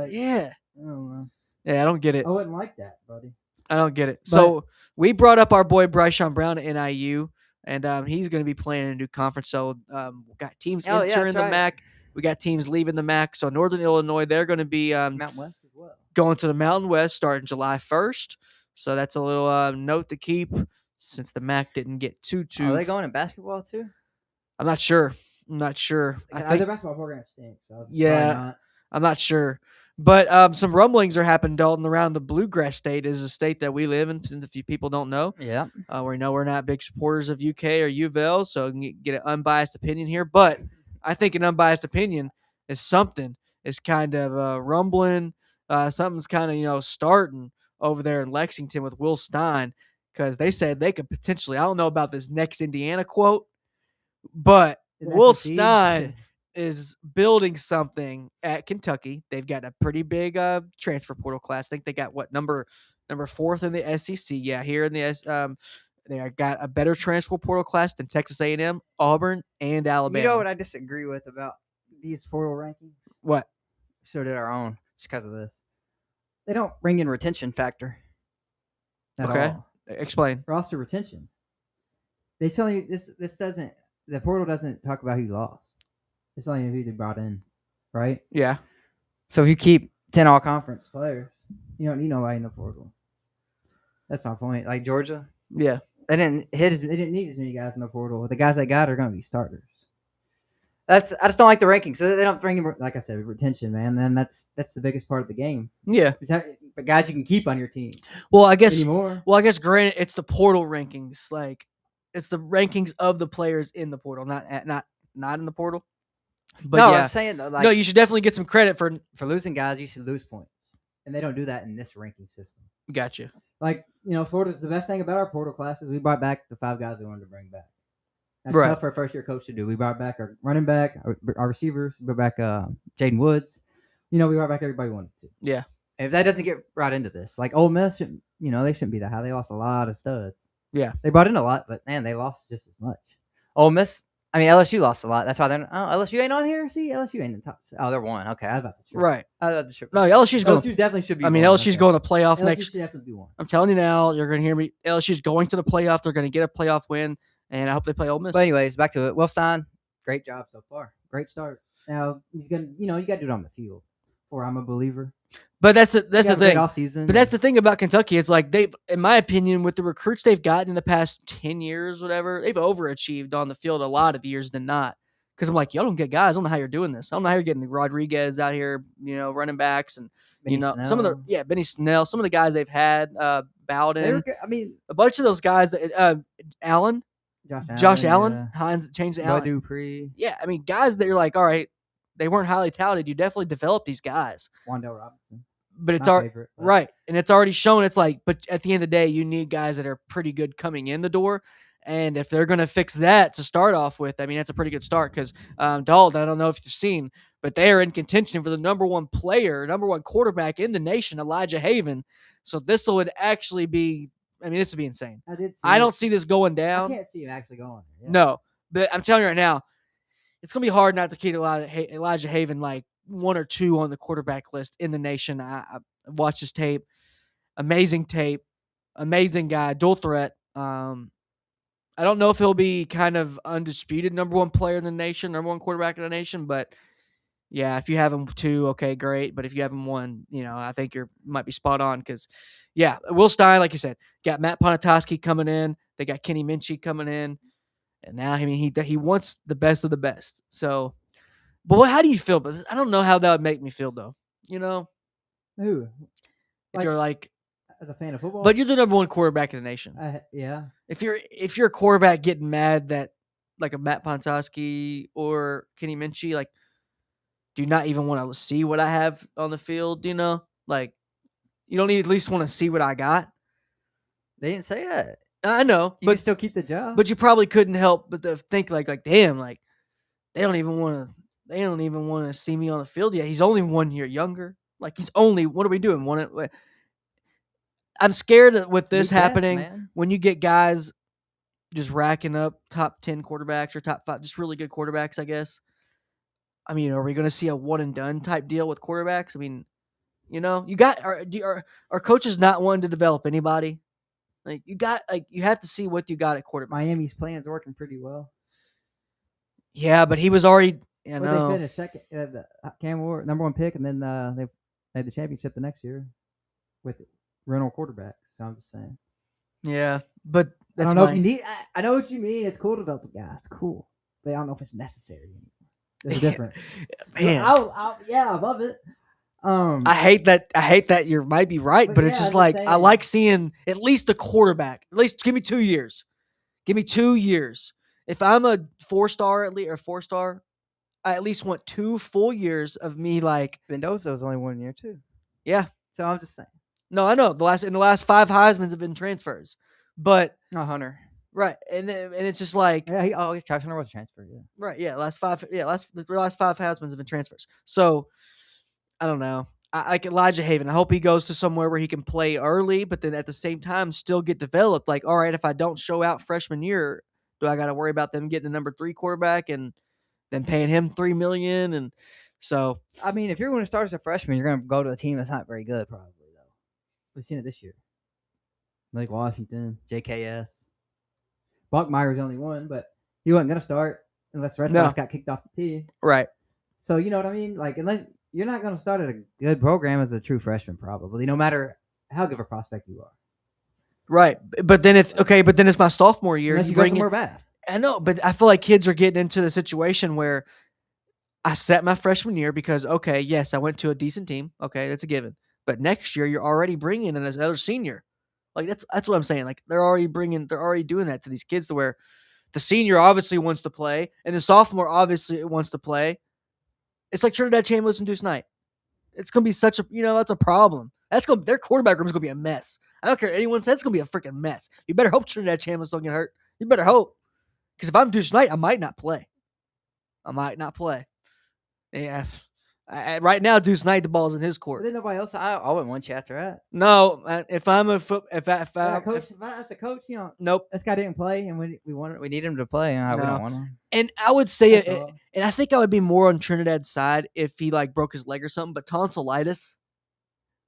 yeah. I don't know. Yeah, I don't get it. I wouldn't like that, buddy. I don't get it. So we brought up our boy Bryce Sean Brown at NIU, and he's going to be playing in a new conference. So we got teams entering the MAC. We got teams leaving the MAC. So Northern Illinois, they're going to be Mountain West as well. Going to the Mountain West starting July 1st. So that's a little note to keep since the MAC didn't get too. Are they going in basketball too? I'm not sure. I think their basketball program stinks. So I'm not sure. But some rumblings are happening, Dalton, around the Bluegrass State is a state that we live in. If you people don't know, we know we're not big supporters of UK or U of L, so you can get an unbiased opinion here. But I think an unbiased opinion is something is kind of rumbling. Something's kind of starting over there in Lexington with Will Stein because they said they could potentially. I don't know about this next Indiana quote, but Will Stein is building something at Kentucky. They've got a pretty big transfer portal class. I think they got number 4th in the SEC. Yeah, here in the they got a better transfer portal class than Texas A&M, Auburn, and Alabama. You know what I disagree with about these portal rankings? What? So did our own, just because of this. They don't bring in retention factor. Okay, all. Explain. Roster retention. They tell you this doesn't. The portal doesn't talk about who you lost. It's only who they brought in, right? Yeah. So if you keep 10 all-conference players, you don't need nobody in the portal. That's my point. Like Georgia, yeah, they didn't need as many guys in the portal. The guys they got are going to be starters. I just don't like the rankings. So they don't bring in, like I said, retention, man. Then that's the biggest part of the game. Yeah, but guys you can keep on your team. Well, I guess anymore. Well, I guess granted, it's the portal rankings. Like it's the rankings of the players in the portal, not in the portal. But no, yeah. I'm saying though, no, you should definitely get some credit for losing guys. You should lose points, and they don't do that in this ranking system. Gotcha. Like Florida's the best thing about our portal classes. We brought back the 5 guys we wanted to bring back. That's tough for a first-year coach to do. We brought back our running back, our receivers. We brought back Jaden Woods. We brought back everybody we wanted to. Yeah. And if that doesn't get brought into this, like Ole Miss, they shouldn't be that high. They lost a lot of studs. Yeah. They brought in a lot, but man, they lost just as much. Ole Miss. I mean, LSU lost a lot. That's why they're. Oh, LSU ain't on here. See, LSU ain't in the top. Oh, they're 1. Okay, I was about to trip. Right. I was about to trip. No, LSU's going. LSU definitely should be. I mean, LSU's going to playoff LSU next. Should definitely be 1. I'm telling you now, you're going to hear me. LSU's going to the playoff. They're going to get a playoff win, and I hope they play Ole Miss. But anyways, back to it. Will Stein, great job so far. Great start. Now he's gonna, you got to do it on the field. Or I'm a believer. But that's the thing. Off season. But that's the thing about Kentucky. It's like in my opinion, with the recruits they've gotten in the past 10 years, whatever, they've overachieved on the field a lot of years than not. Because I'm like, y'all don't get guys. I don't know how you're doing this. I don't know how you're getting Rodriguez out here, running backs and Benny Snell. some of the Benny Snell, some of the guys they've had, Bowden. I mean, a bunch of those guys that Allen, Josh Allen, Hines changed to Allen. Dupree. Yeah, I mean guys that you're like, all right, they weren't highly touted. You definitely developed these guys. Wandale Robinson. But it's right, and it's already shown. It's like, but at the end of the day, you need guys that are pretty good coming in the door. And if they're going to fix that to start off with, I mean, that's a pretty good start because Dalton, I don't know if you've seen, but they are in contention for the number 1 quarterback in the nation, Elijah Haven. So this would actually be, this would be insane. I don't see this going down. I can't see it actually going. Yeah. No, but I'm telling you right now, it's going to be hard not to keep Elijah Haven like 1 or 2 on the quarterback list in the nation. I watched his tape. Amazing guy, dual threat. I don't know if he'll be kind of undisputed number 1 player in the nation, number 1 quarterback in the nation, but yeah, if you have him 2, okay, great. But if you have him 1, I think you might be spot on because, yeah, Will Stein, like you said, got Matt Ponatoski coming in. They got Kenny Minchie coming in, and now he wants the best of the best. So, but how do you feel? But I don't know how that would make me feel though. Who? If you're like. As a fan of football, but you're the number 1 quarterback in the nation. Yeah. If you're a quarterback getting mad that like a Matt Pontoski or Kenny Minchie, like, do you not even want to see what I have on the field? Like, you don't at least want to see what I got. They didn't say that. I know, but still keep the job. But you probably couldn't help but to think like damn, like they don't even want to they don't even want to see me on the field yet. He's only 1 year younger. Like he's only. What are we doing? I'm scared that with this happening when you get guys just racking up top 10 quarterbacks or top 5, just really good quarterbacks, I guess. I mean, are we going to see a one and done type deal with quarterbacks? I mean, you got are coaches not wanting to develop anybody? Like you have to see what you got at quarterback. Miami's plan is working pretty well. Yeah, but he was already. They finished second, the Cam Ward, number 1 pick, and then they had the championship the next year with rental quarterbacks. So I'm just saying. Yeah, but I don't know if you need. I know what you mean. It's cool to develop a guy. It's cool, but I don't know if it's necessary anymore. It's different. Man, I love it. I hate that you might be right, but it's just like I like seeing at least the quarterback. At least give me 2 years. Give me 2 years. If I'm a 4-star at least or 4-star, I at least want 2 full years of me like. Mendoza was only 1 year too. Yeah. So I'm just saying. No, I know the last 5 Heismans have been transfers, but Hunter. Right, and it's just like Travis Hunter was a transfer. Yeah. Right, yeah. The last 5 Heismans have been transfers. So I don't know. I like Elijah Haven. I hope he goes to somewhere where he can play early, but then at the same time still get developed. Like, all right, if I don't show out freshman year, do I got to worry about them getting the number 3 quarterback and then paying him $3 million? And so, I mean, if you're going to start as a freshman, you're going to go to a team that's not very good, probably though. We've seen it this year. Like Washington, JKS. Buckmeyer's only one, but he wasn't going to start unless the rest of us got kicked off the team. Right. So, you know what I mean? Like, unless you're not going to start at a good program as a true freshman, probably, no matter how good of a prospect you are. Right. But then it's my sophomore year. Unless you go somewhere bad. I know, but I feel like kids are getting into the situation where I sat my freshman year because, okay, yes, I went to a decent team. Okay, that's a given. But next year, you're already bringing in another senior. Like that's what I'm saying. Like they're already doing that to these kids to where the senior obviously wants to play and the sophomore obviously wants to play. It's like Trinidad Chambliss and Deuce Knight. It's gonna be such a that's a problem. Their quarterback room is gonna be a mess. I don't care what anyone says, it's gonna be a freaking mess. You better hope Trinidad Chambliss don't get hurt. You better hope. Because if I'm Deuce Knight, I might not play. Yeah. Right now, Deuce Knight, the ball's in his court. But then nobody else. I wouldn't want you after that. No, if I'm a coach, as a coach, nope. This guy didn't play, and we need him to play, and we don't want him. And I would say and I think I would be more on Trinidad's side if he like broke his leg or something. But tonsillitis,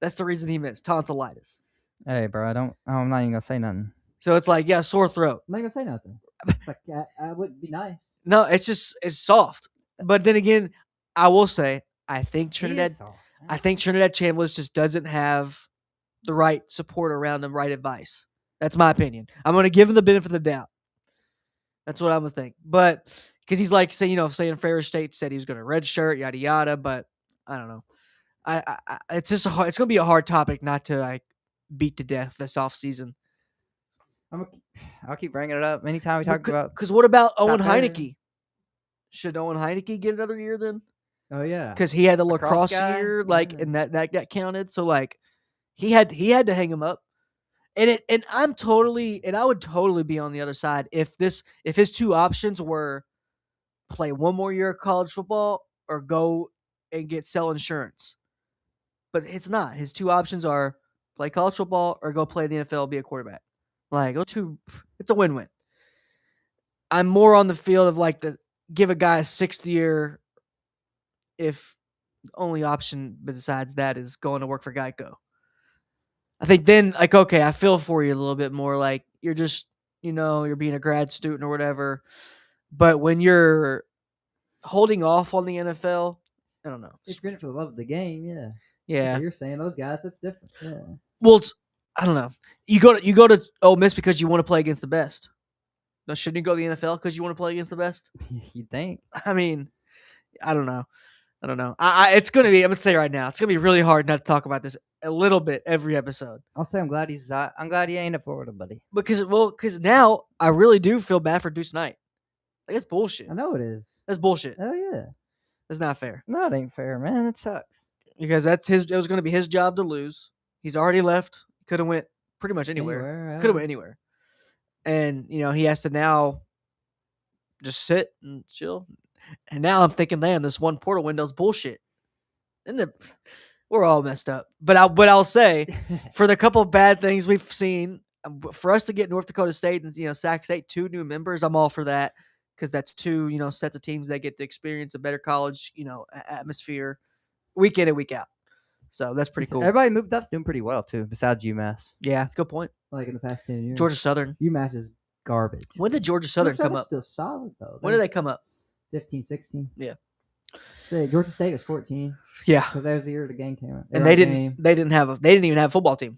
that's the reason he missed. Tonsillitis. Hey, bro, I'm not even gonna say nothing. So it's like, yeah, sore throat. I'm not gonna say nothing. It's like I would be nice. No, it's soft. But then again, I will say I think Trinidad Chambliss just doesn't have the right support around him, right advice. That's my opinion. I'm going to give him the benefit of the doubt. That's what I'm going to think. But because he's like saying Sacramento State said he was going to redshirt, yada yada. But I don't know. It's just it's going to be a hard topic not to like beat to death this offseason. I'll keep bringing it up anytime we talk about. Because what about Owen Heineke? Should Owen Heineke get another year then? Oh yeah, because he had the lacrosse year, and that counted. So like, he had to hang him up, and I would totally be on the other side if his 2 options were play 1 more year of college football or go and sell insurance, but it's not. His 2 options are play college football or go play the NFL, be a quarterback. Like it's a win-win. I'm more on the field of like give a guy a 6th year. If the only option besides that is going to work for Geico. I think then, like, okay, I feel for you a little bit more. Like, you're just, you're being a grad student or whatever. But when you're holding off on the NFL, I don't know. It's great for the love of the game, yeah. Yeah. So you're saying those guys, that's different. Yeah. Well, I don't know. You go to Ole Miss because you want to play against the best. No, shouldn't you go to the NFL because you want to play against the best? You'd think. I mean, I don't know. It's going to be, I'm going to say right now, it's going to be really hard not to talk about this a little bit every episode. I'll say I'm glad he ain't in Florida, buddy. Because now I really do feel bad for Deuce Knight. Like, it's bullshit. I know it is. That's bullshit. Oh, yeah. That's not fair. No, it ain't fair, man. It sucks. Because it was going to be his job to lose. He's already left. Could have went pretty much anywhere. Could have went anywhere. And, he has to now just sit and chill. And now I'm thinking, damn, this one portal window's bullshit. And we're all messed up. But I'll say, for the couple of bad things we've seen, for us to get North Dakota State and Sac State 2 new members, I'm all for that because that's 2 sets of teams that get to experience a better college atmosphere week in and week out. So that's pretty cool. Everybody moved up's doing pretty well too, besides UMass. Yeah, good point. Like in the past 10 years, Georgia Southern. UMass is garbage. When did Georgia Southern come up? Still solid though. When did they come up? 15, 16. Yeah. So Georgia State was 14. Yeah, because that was the year the game came out. And they didn't even have a football team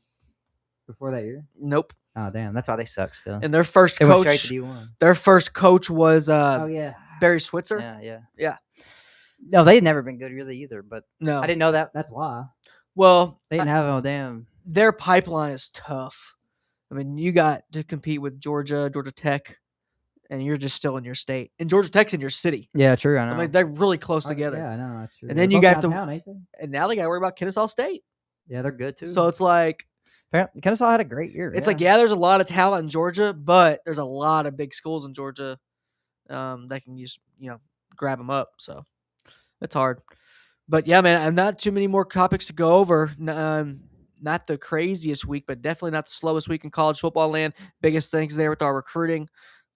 before that year. Nope. Oh damn, that's why they suck still. And their first coach, went straight to D1. Their first coach was Barry Switzer. Yeah. No, they'd never been good really either. But no, I didn't know that. That's why. Well, they didn't have no damn. Their pipeline is tough. I mean, you got to compete with Georgia Tech, and you're just still in your state. And Georgia Tech's in your city. Yeah, true. I know. I mean, they're really close together. Yeah, I know. That's true. And then you got to, and now they got to worry about Kennesaw State. Yeah, they're good too. So it's like Kennesaw had a great year. It's like there's a lot of talent in Georgia, but there's a lot of big schools in Georgia that can just grab them up. So it's hard. But yeah, man, I'm not too many more topics to go over. Not the craziest week, but definitely not the slowest week in college football land. Biggest things there with our recruiting.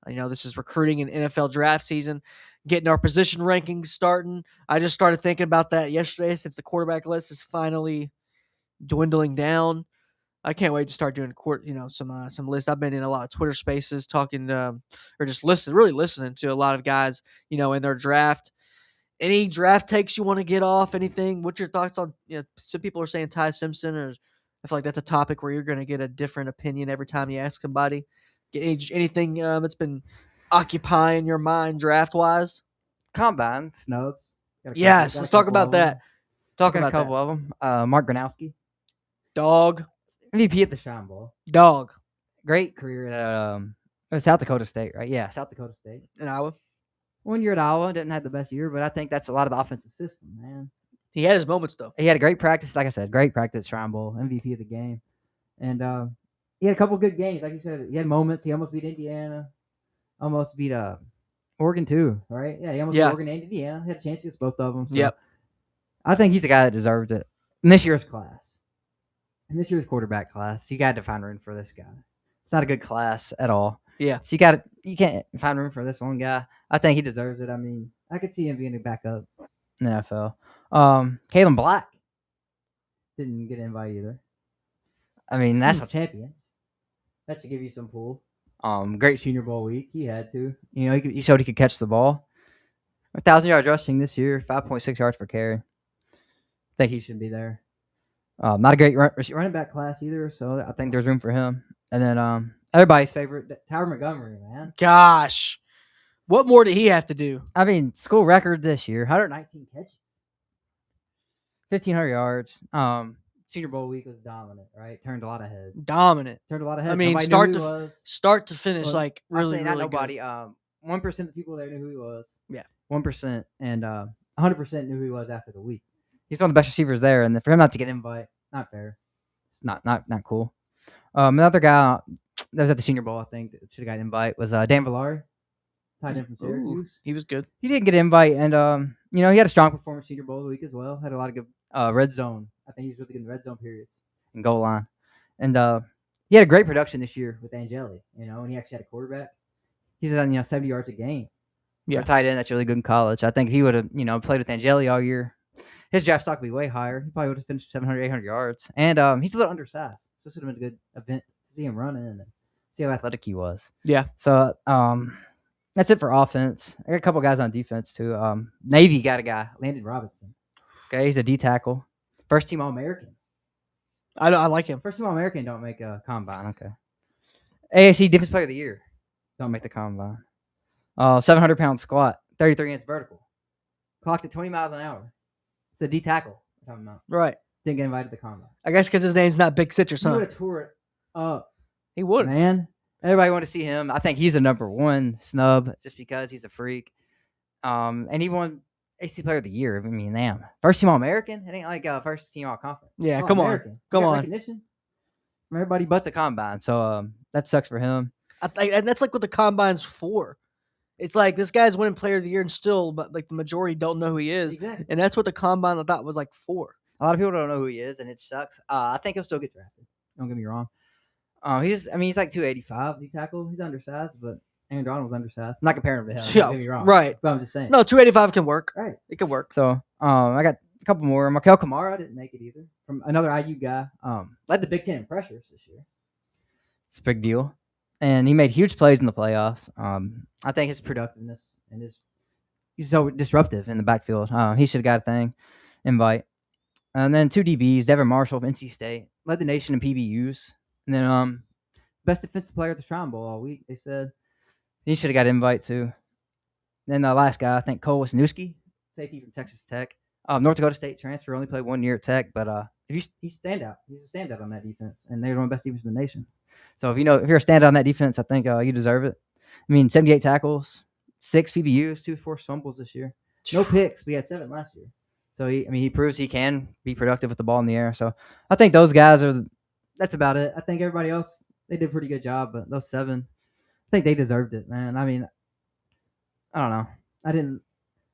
This is recruiting in NFL draft season, getting our position rankings starting. I just started thinking about that yesterday since the quarterback list is finally dwindling down. I can't wait to start doing some lists. I've been in a lot of Twitter spaces talking or just listening to a lot of guys, in their draft. Any draft takes you want to get off? Anything? What's your thoughts on? Some people are saying Ty Simpson, or I feel like that's a topic where you're going to get a different opinion every time you ask somebody. Anything that's been occupying your mind draft wise? Combine snubs. Yes, let's talk about that. Talk about a couple of them. Mark Gronowski, dog, MVP at the Shrine Bowl. Dog, great career at South Dakota State, right? Yeah, South Dakota State in Iowa. 1 year at Iowa, didn't have the best year, but I think that's a lot of the offensive system, man. He had his moments, though. He had a great practice, like I said, great practice, Shrine Bowl, MVP of the game. And he had a couple good games. Like you said, he had moments. He almost beat Indiana, almost beat Oregon, too, right? Yeah, he almost beat Oregon and Indiana. He had a chance against both of them. So yep. I think he's a guy that deserves it. In this year's class, in this year's quarterback class, you got to find room for this guy. It's not a good class at all. Yeah. So you can't find room for this one guy. I think he deserves it. I mean, I could see him being a backup in the NFL. Kalen Black didn't get an invite either. I mean, national champions. That should give you some pull. Great Senior Bowl week. He had to. He showed he could catch the ball. 1,000 yards rushing this year, 5.6 yards per carry. I think he should be there. Not a great running back class either, so I think there's room for him. And then everybody's favorite, Tyler Montgomery, man. Gosh. What more did he have to do? I mean, school record this year, 119 catches. 1,500 yards. Senior Bowl week was dominant, right? Turned a lot of heads. Dominant. Turned a lot of heads. I mean, start to finish, really, not really nobody. good. 1% of the people there knew who he was. Yeah. 1%. And 100% knew who he was after the week. He's one of the best receivers there, and for him not to get an invite, not fair. It's not cool. Another guy that was at the Senior Bowl, I think, that should have got an invite was Dan Villari, tight end from Syracuse. He was good. He didn't get an invite, and he had a strong performance Senior Bowl week as well. Had a lot of good red zone. I think he was really good in the red zone periods and goal line. And he had a great production this year with Angeli, and he actually had a quarterback. He's at 70 yards a game. Yeah, for a tight end that's really good in college. I think if he would have played with Angeli all year, his draft stock would be way higher. He probably would have finished 700, 800 yards. And he's a little undersized. So this would have been a good event to see him running and see how athletic he was. Yeah. So that's it for offense. I got a couple guys on defense too. Navy got a guy, Landon Robinson. Okay, he's a D tackle. First team All-American. I like him. First team All-American don't make a combine. Okay. AAC Defense Player of the Year. Don't make the combine. 700-pound squat, 33 inch vertical. Clocked at 20 miles an hour. It's a D tackle. I'm talking about. Right. Didn't get invited to the combine. I guess because his name's not Big Citrus, He would have tore it up. He would. Man. Everybody want to see him. I think he's the number one snub just because he's a freak. And he won AC Player of the Year. I mean, damn. First team All-American? It ain't like first team All-Conference. Yeah, come on. Come on. Recognition from everybody but the combine. So that sucks for him. And that's like what the combine's for. It's like this guy's winning player of the year and still, but like the majority don't know who he is. Exactly. And that's what the combine I thought was like for. A lot of people don't know who he is, and it sucks. I think he'll still get drafted. Don't get me wrong. He's like 285 D tackle. He's undersized, but Aaron Donald was undersized. I'm not comparing him to him. Yeah, don't get me wrong. right. But I'm just saying. No, 285 can work. Right. It can work. So I got a couple more. Markel Kamara didn't make it either. From another IU guy. Led the Big Ten in pressures this year. It's a big deal. And he made huge plays in the playoffs. I think his productiveness and he's so disruptive in the backfield. He should have got a thing. Invite. And then 2 DBs, Devin Marshall of NC State. Led the nation in PBUs. And then best defensive player at the Shrine Bowl all week, they said. He should have got an invite too. Then the last guy, I think Cole Wisniewski, safety from Texas Tech. North Dakota State transfer, only played 1 year at Tech, but he's a standout. He's a standout on that defense, and they're one of the best defenses in the nation. So if you're a standout on that defense, I think you deserve it. I mean, 78 tackles, 6 PBUs, 2 forced fumbles this year. No picks, but he had 7 last year. So he proves he can be productive with the ball in the air. So I think those guys that's about it. I think everybody else, they did a pretty good job, but those 7, I think they deserved it, man. I mean, I don't know.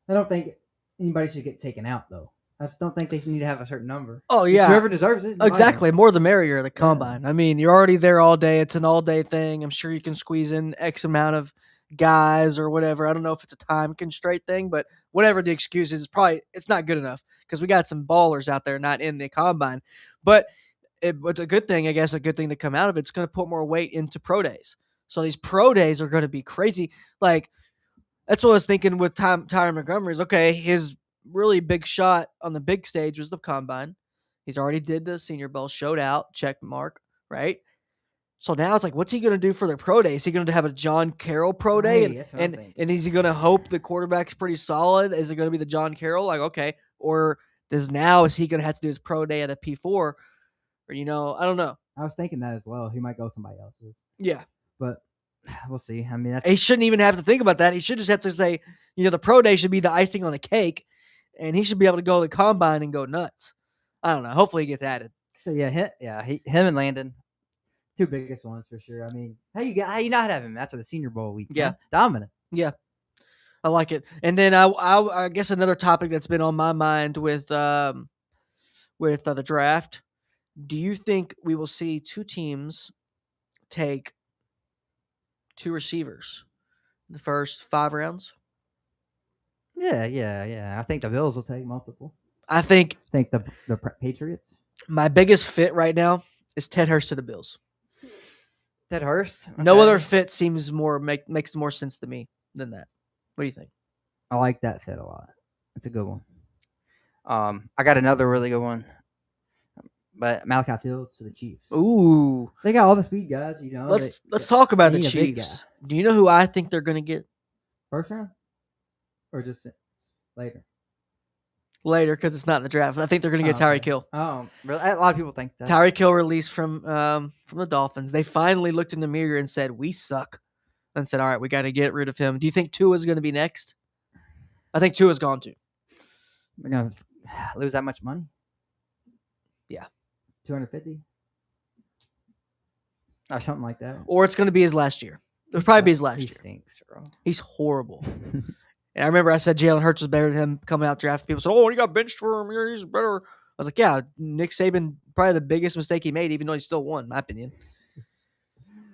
I don't think anybody should get taken out, though. I just don't think they need to have a certain number. Oh, yeah. Whoever deserves it. Exactly. More the merrier, the combine. Yeah. I mean, you're already there all day. It's an all-day thing. I'm sure you can squeeze in X amount of guys or whatever. I don't know if it's a time constraint thing, but whatever the excuse is, it's not good enough because we got some ballers out there not in the combine. But it's a good thing, I guess, a good thing to come out of it. It's going to put more weight into pro days. So these pro days are going to be crazy. Like, that's what I was thinking with Tyron Montgomery's. Okay, his really big shot on the big stage was the combine. He's already did the Senior Bowl, showed out, check mark, right? So now it's like, what's he going to do for the pro day? Is he going to have a John Carroll pro day? And is he going to hope the quarterback's pretty solid? Is it going to be the John Carroll? Like, okay. Or is he going to have to do his pro day at a P4? Or, I don't know. I was thinking that as well. He might go somebody else's. Yeah. But we'll see. I mean, he shouldn't even have to think about that. He should just have to say, the pro day should be the icing on the cake, and he should be able to go to the combine and go nuts. I don't know. Hopefully he gets added. So him and Landon, 2 biggest ones for sure. I mean, how you not have him after the Senior Bowl week? Yeah, huh? Dominant. Yeah, I like it. And then I guess another topic that's been on my mind with the draft. Do you think we will see 2 teams take 2 receivers in the first 5 rounds? Yeah. I think the Bills will take multiple. I think the Patriots. My biggest fit right now is Ted Hurst to the Bills. Ted Hurst? Okay. No other fit seems makes more sense to me than that. What do you think? I like that fit a lot. It's a good one. I got another really good one. But Malachi Fields to the Chiefs. Ooh. They got all the speed guys, Let's talk about the Chiefs. Do you know who I think they're going to get? First round? Or just later? Later, because it's not in the draft. I think they're going to get Tyreek Hill. Oh, really? A lot of people think that. Tyreek Hill released from the Dolphins. They finally looked in the mirror and said, we suck. And said, all right, we got to get rid of him. Do you think Tua's going to be next? I think Tua's gone too. We're going to lose that much money? Yeah. 250? Or something like that. Or it's going to be his last year. It'll probably be his last year. He stinks, bro. He's horrible. And I remember I said Jalen Hurts was better than him coming out drafting. People said, oh, he got benched for him. He's better. I was like, yeah, Nick Saban, probably the biggest mistake he made, even though he still won, in my opinion.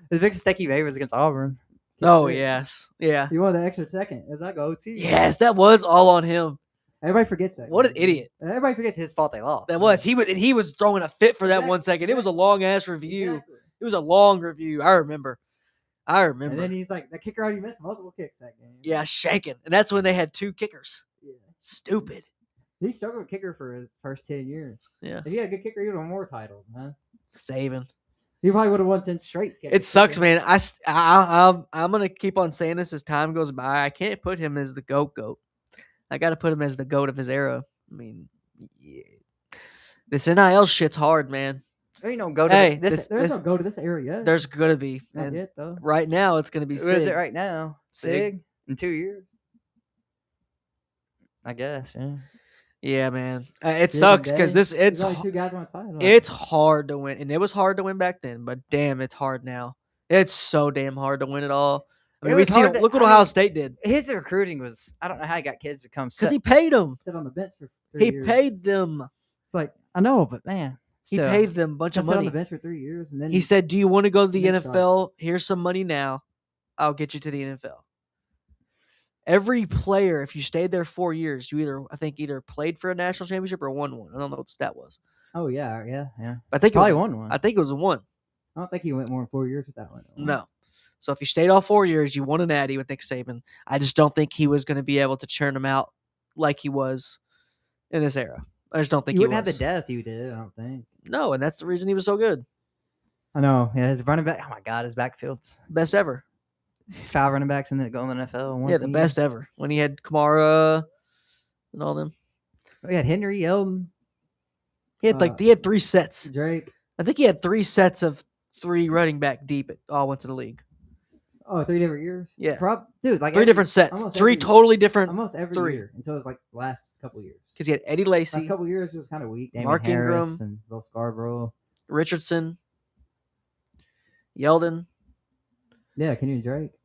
The biggest mistake he made was against Auburn. Yes. Yeah. He won the extra second. Is that go-to? Yes, that was all on him. Everybody forgets that. What an idiot. Everybody forgets his fault they lost. That was. He was throwing a fit for that 1 second. It was a long-ass review. Exactly. It was a long review. I remember. And then he's like, the kicker already missed multiple kicks that game. Yeah, shaking. And that's when they had 2 kickers. Yeah. Stupid. He struggled with kicker for his first 10 years. Yeah. If he had a good kicker, he would have won more titles, man. Saving. He probably would have won 10 straight. It sucks, man. I'm going to keep on saying this as time goes by. I can't put him as the GOAT. I got to put him as the GOAT of his era. I mean, yeah. This NIL shit's hard, man. There ain't no go to there's no go to this area. There's going to be. Not yet, though. Right now, it's going to be Sig. What is it right now? Sig? In 2 years? I guess, yeah. Yeah, man. It sucks because it's only 2 guys on the title. It's hard to win, and it was hard to win back then. But damn, it's hard now. It's so damn hard to win it all. I mean, look what Ohio State did. His recruiting was, I don't know how he got kids to come because he paid them. Sit on the bench for 3 years. He paid them. It's like, I know, but man. He paid them a bunch of money. Sit on the bench for 3 years, and then he said, "Do you want to go to the NFL? Here's some money now. I'll get you to the NFL." Every player, if you stayed there 4 years, you either played for a national championship or won one. I don't know what the stat was. Oh yeah. I think probably won one. I think it was a one. I don't think he went more than 4 years with that one. No. So if you stayed all 4 years, you won a natty with Nick Saban. I just don't think he was going to be able to churn them out like he was in this era. I just don't think he he wouldn't was. have the depth you did. I don't think. No, and that's the reason he was so good. I know. Yeah, his running back. Oh my God, his backfield's best ever. 5 running backs and then go in the NFL. Yeah, the best ever. When he had Kamara and all them. Oh, he had Henry, Elton. He had 3 sets. Drake. I think he had 3 sets of 3 running back deep. It all went to the league. Oh, 3 different years. Yeah, dude, like 3 different sets. 3 totally different. Almost every year until it was like the last couple years. Because he had Eddie Lacy. Last couple years it was kind of weak. Mark Ingram and Bill Scarborough, Richardson, Yeldon. Yeah, Kenyon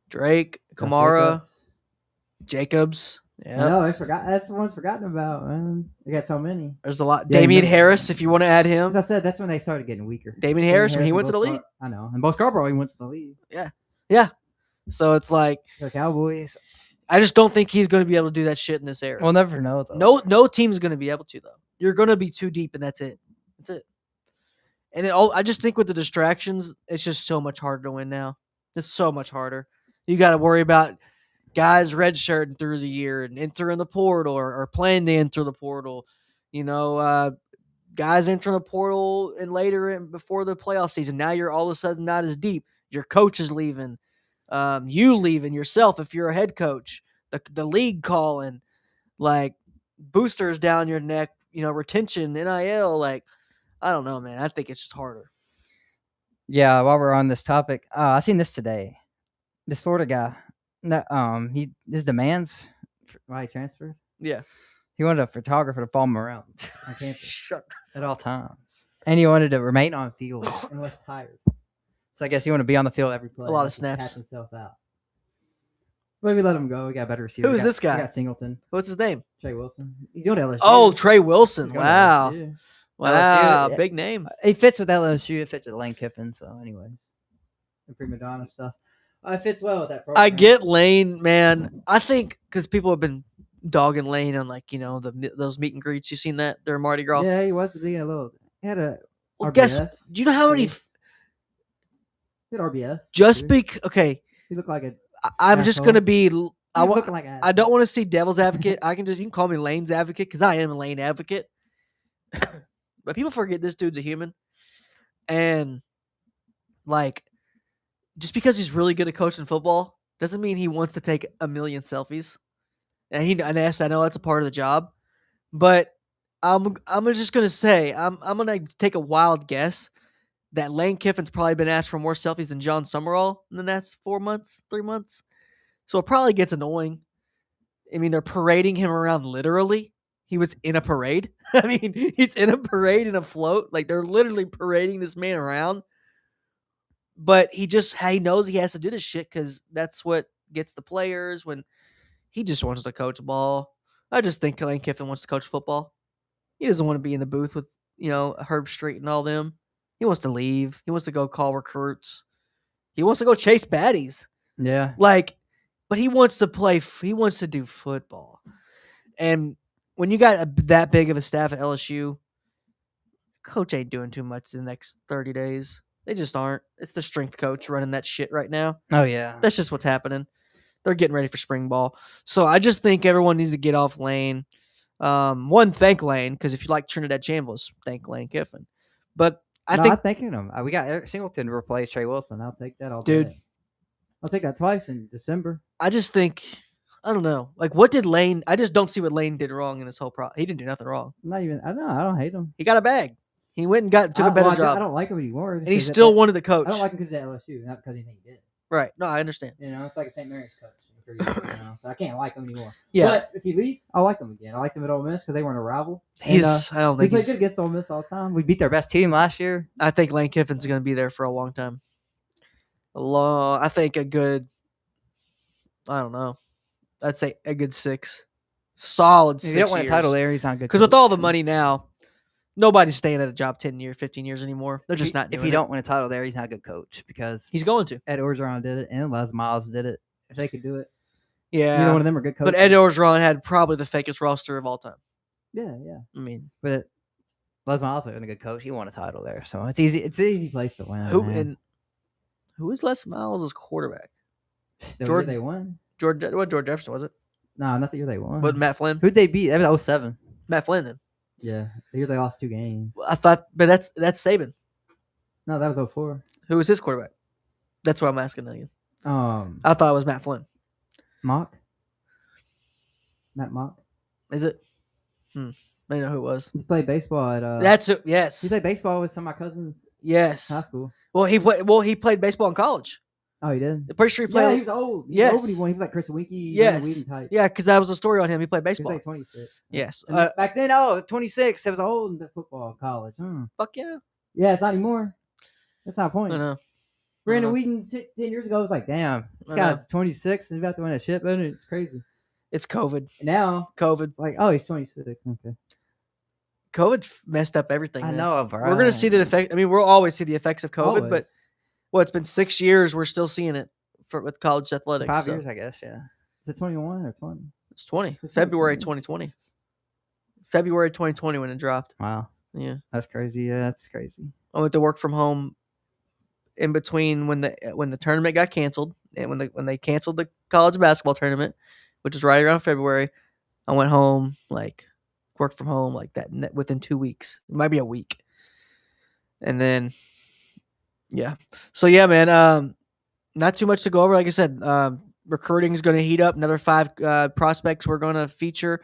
Drake, Kamara, Jacobs. Yeah, no, I forgot. That's the one's forgotten about, man. They got so many. There's a lot. Damian Harris, if you want to add him. As I said, that's when they started getting weaker. Damian Harris when he went to the league. I know, and Bill Scarborough he went to the league. Yeah. So it's like the Cowboys. I just don't think he's going to be able to do that shit in this era. We'll never know, though. No team's going to be able to, though. You're going to be too deep, and that's it. That's it. And I just think with the distractions, it's just so much harder to win now. It's so much harder. You got to worry about guys redshirting through the year and entering the portal or playing to enter the portal. Guys entering the portal and later and before the playoff season. Now you're all of a sudden not as deep. Your coach is leaving. You leaving yourself if you're a head coach. The league calling, like boosters down your neck. Retention, NIL. Like I don't know, man. I think it's just harder. Yeah. While we're on this topic, I seen this today. This Florida guy. His demands. Why he transferred? Yeah. He wanted a photographer to follow him around on campus at all times, and he wanted to remain on field and was tired. So I guess he wanted to be on the field every play. A lot of snaps. Tap himself out. Maybe let him go. We got better receivers. Who is this guy? We got Singleton. What's his name? Trey Wilson. He's going to LSU. Oh, Trey Wilson. Wow. Wow. LSU, big name. He fits with LSU. It fits with Lane Kiffin. So anyway. The prima donna stuff. It fits well with that program. I get Lane, man. I think because people have been dogging Lane on those meet and greets. You seen that? They're Mardi Gras. Yeah, he was being a little. He had a. Well, RBF. Do you know how many? He had RBF. Okay. He looked like a. I'm just gonna be. I don't want to see devil's advocate. You can call me Lane's advocate because I am a Lane advocate. But people forget this dude's a human, and just because he's really good at coaching football doesn't mean he wants to take a million selfies. And I know that's a part of the job, but I'm just gonna say I'm gonna take a wild guess that Lane Kiffin's probably been asked for more selfies than John Summerall in the last 3 months. So it probably gets annoying. I mean, they're parading him around literally. He was in a parade. I mean, he's in a parade in a float. Like they're literally parading this man around. But he knows he has to do this shit because that's what gets the players when he just wants to coach ball. I just think Lane Kiffin wants to coach football. He doesn't want to be in the booth with, Herb Street and all them. He wants to leave. He wants to go call recruits. He wants to go chase baddies. Yeah. But he wants to play. He wants to do football. And when you got that big of a staff at LSU, coach ain't doing too much in the next 30 days. They just aren't. It's the strength coach running that shit right now. Oh, yeah. That's just what's happening. They're getting ready for spring ball. So I just think everyone needs to get off Lane. Thank Lane, because if you like Trinidad Chambliss, thank Lane Kiffin. But I'm thanking him. We got Eric Singleton to replace Trey Wilson. I'll take that all day. Dude. I'll take that twice in December. I just think, I don't know. What did Lane, I just don't see what Lane did wrong in this whole process. He didn't do nothing wrong. I don't hate him. He got a bag. He went and took a better job. I don't like him anymore. And he still wanted the coach. I don't like him because of LSU, not because anything he did. Right. No, I understand. It's like a St. Mary's coach. So I can't like him anymore. Yeah. But if he leaves, I'll like him again. I liked him at Ole Miss because they weren't a rival. I don't think we played good against Ole Miss all the time. We beat their best team last year. I think Lane Kiffin's going to be there for a long time. I think a good I don't know. I'd say a good 6. Solid 6 If you don't win a title years. there, he's not good. Because with all the money now, nobody's staying at a job 10 years, 15 years anymore. They're just not doing If you it. don't win a title there, he's not a good coach because He's going to. Ed Orgeron did it, and Les Miles did it. If they could do it, Yeah. neither one of them are good coaches. But Ed Orgeron had probably the fakest roster of all time. Yeah. I mean, but Les Miles wasn't a good coach. He won a title there, so it's easy. It's an easy place to win. who is Les Miles as quarterback? Jordan, they won. George Jefferson, was it? No, not the year they won. But Matt Flynn. Who'd they beat? That was 07. Matt Flynn then. Yeah, the year they lost 2 games. I thought, but that's Saban. No, that was 04. Who was his quarterback? That's what I'm asking again. I thought it was Matt Flynn. Matt Mock. Is it? I didn't know who it was. He played baseball at. That's who. Yes. He played baseball with some of my cousins. Yes. High school. Well, he played baseball in college. Oh, he did. I'm pretty sure he played. Yeah, he was old. Yes. He was like Chris Winky. Yes. Type. Yeah, because that was a story on him. He played He was baseball. like 26. Yes. Back then, 26. It was old in football college. Fuck yeah. Yeah, it's not anymore. That's not the point. I know. Brandon Whedon 10 years ago was like, damn, this guy's 26 and he's about to win a shit, but it's crazy. It's COVID. And now, COVID. It's like, oh, he's 26. Okay. COVID messed up everything. I man. know, bro. We're gonna see the effect. I mean, we'll always see the effects of COVID, Always. but it's been 6 years. We're still seeing it with college athletics. 5 years, I guess. Yeah. Is it 21 or 20? It's 20. It's February 20. 2020. February 2020 when it dropped. Wow. Yeah. That's crazy. Yeah, that's crazy. I went to work from home in between when the tournament got canceled and when they canceled the college basketball tournament, which is right around February. I went home, worked from home like that within 2 weeks. It might be a week. And then, yeah. So, yeah, man, not too much to go over. Like I said, recruiting is going to heat up. Another 5 prospects we're going to feature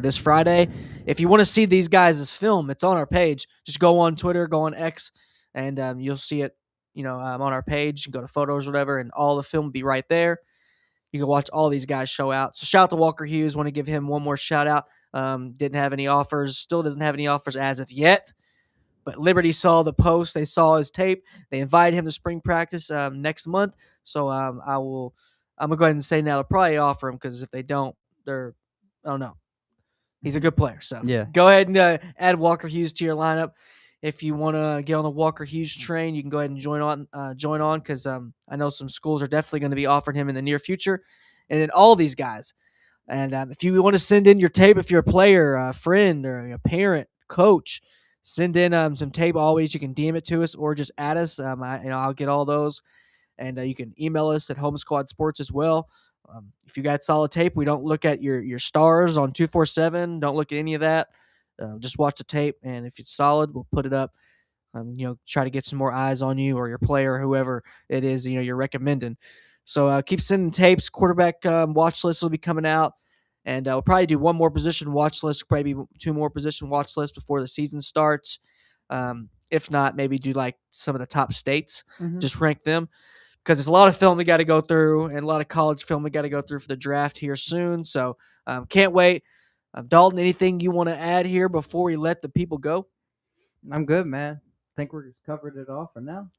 this Friday. If you want to see these guys' film, it's on our page. Just go on Twitter, go on X, and you'll see it, on our page. You go to photos or whatever, and all the film will be right there. You can watch all these guys show out. So shout out to Walker Hughes. Want to give him one more shout out. Didn't have any offers. Still doesn't have any offers as of yet. But Liberty saw the post. They saw his tape. They invited him to spring practice next month. So I'm gonna go ahead and say now they'll probably offer him because if they don't, I don't know. He's a good player. So yeah, go ahead and add Walker Hughes to your lineup. If you want to get on the Walker Hughes train, you can go ahead and join on because I know some schools are definitely going to be offering him in the near future, and then all these guys. And if you want to send in your tape, if you're a player, a friend, or a parent, coach, send in some tape. Always, you can DM it to us or just add us. I'll get all those, and you can email us at Home Squad Sports as well. If you got solid tape, we don't look at your stars on 247. Don't look at any of that. Just watch the tape, and if it's solid, we'll put it up. Try to get some more eyes on you or your player, whoever it is you're recommending. So keep sending tapes. Quarterback watch list will be coming out, and we'll probably do one more position watch list, probably 2 more position watch lists before the season starts. If not, maybe do like some of the top states, just rank them. Because there's a lot of film we got to go through and a lot of college film we got to go through for the draft here soon. So can't wait. Dalton, anything you want to add here before we let the people go? I'm good, man. I think we're covered it all for now.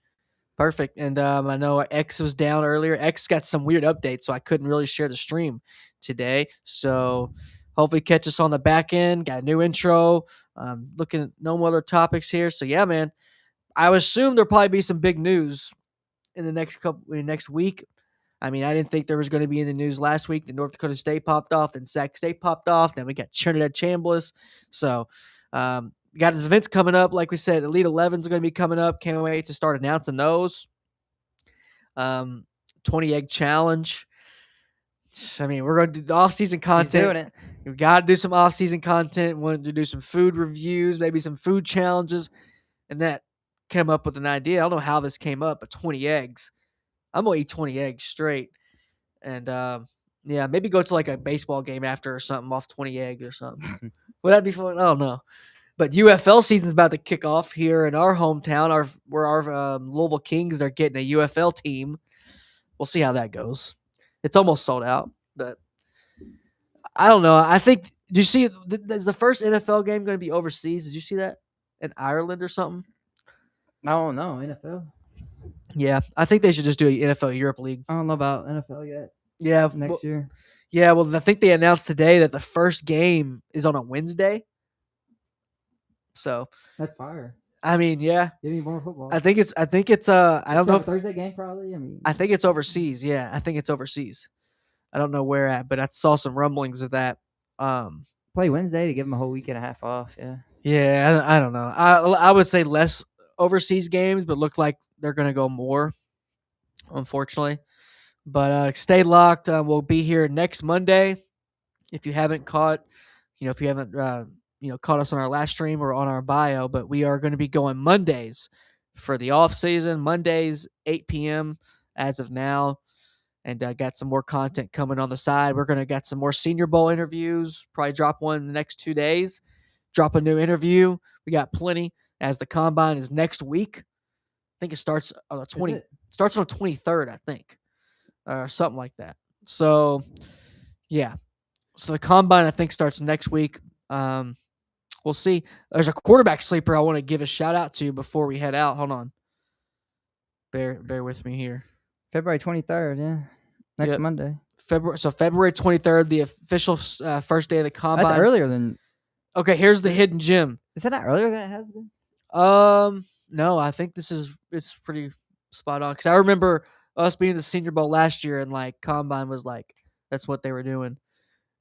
Perfect. And I know X was down earlier. X got some weird updates, so I couldn't really share the stream today. So hopefully catch us on the back end. Got a new intro. Looking at no other topics here. So, yeah, man. I would assume there'll probably be some big news in the next week. I mean, I didn't think there was going to be in the news last week. The North Dakota State popped off, then Sac State popped off, then we got Trinidad Chambliss. So, got his events coming up. Like we said, Elite 11s are going to be coming up. Can't wait to start announcing those. 20 egg challenge. I mean, we're going to do the off-season content. He's doing it. We've got to do some off-season content. Wanted to do some food reviews, maybe some food challenges. And that came up with an idea. I don't know how this came up, but 20 eggs. I'm going to eat 20 eggs straight. And, maybe go to like a baseball game after or something off 20 eggs or something. Would that be fun? I don't know. But UFL season's about to kick off here in our hometown. Where our Louisville Kings are getting a UFL team. We'll see how that goes. It's almost sold out, but I don't know. I think. Did you see? Is the first NFL game going to be overseas? Did you see that in Ireland or something? I don't know. NFL. Yeah, I think they should just do an NFL Europe League. I don't know about NFL yet. Yeah, next year. Yeah, well, I think they announced today that the first game is on a Wednesday. So that's fire. I mean, yeah. Give me more football. I think it's. I don't know. A Thursday game probably. I think it's overseas. Yeah, I think it's overseas. I don't know where at, but I saw some rumblings of that. Play Wednesday to give them a whole week and a half off. Yeah. Yeah, I don't know. I would say less overseas games, but look like they're gonna go more. Unfortunately, but stay locked. We'll be here next Monday. If you haven't caught, if you haven't caught us on our last stream or on our bio, but we are going to be going Mondays for the off season. Mondays 8 p.m. as of now. And got some more content coming on the side. We're going to get some more Senior Bowl interviews. Probably drop one in the next 2 days. Drop a new interview. We got plenty as the combine is next week. I think it starts on the 20. Starts on the 23rd, I think, or something like that. So, yeah. So the combine I think starts next week. We'll see. There's a quarterback sleeper I want to give a shout out to before we head out. Hold on. Bear with me here. February 23rd, yeah. Next Monday. February 23rd, the official first day of the combine. That's earlier than. Okay, here's the hidden gem. Is that not earlier than it has been? No, I think it's pretty spot on because I remember us being the Senior Bowl last year and like combine was like that's what they were doing.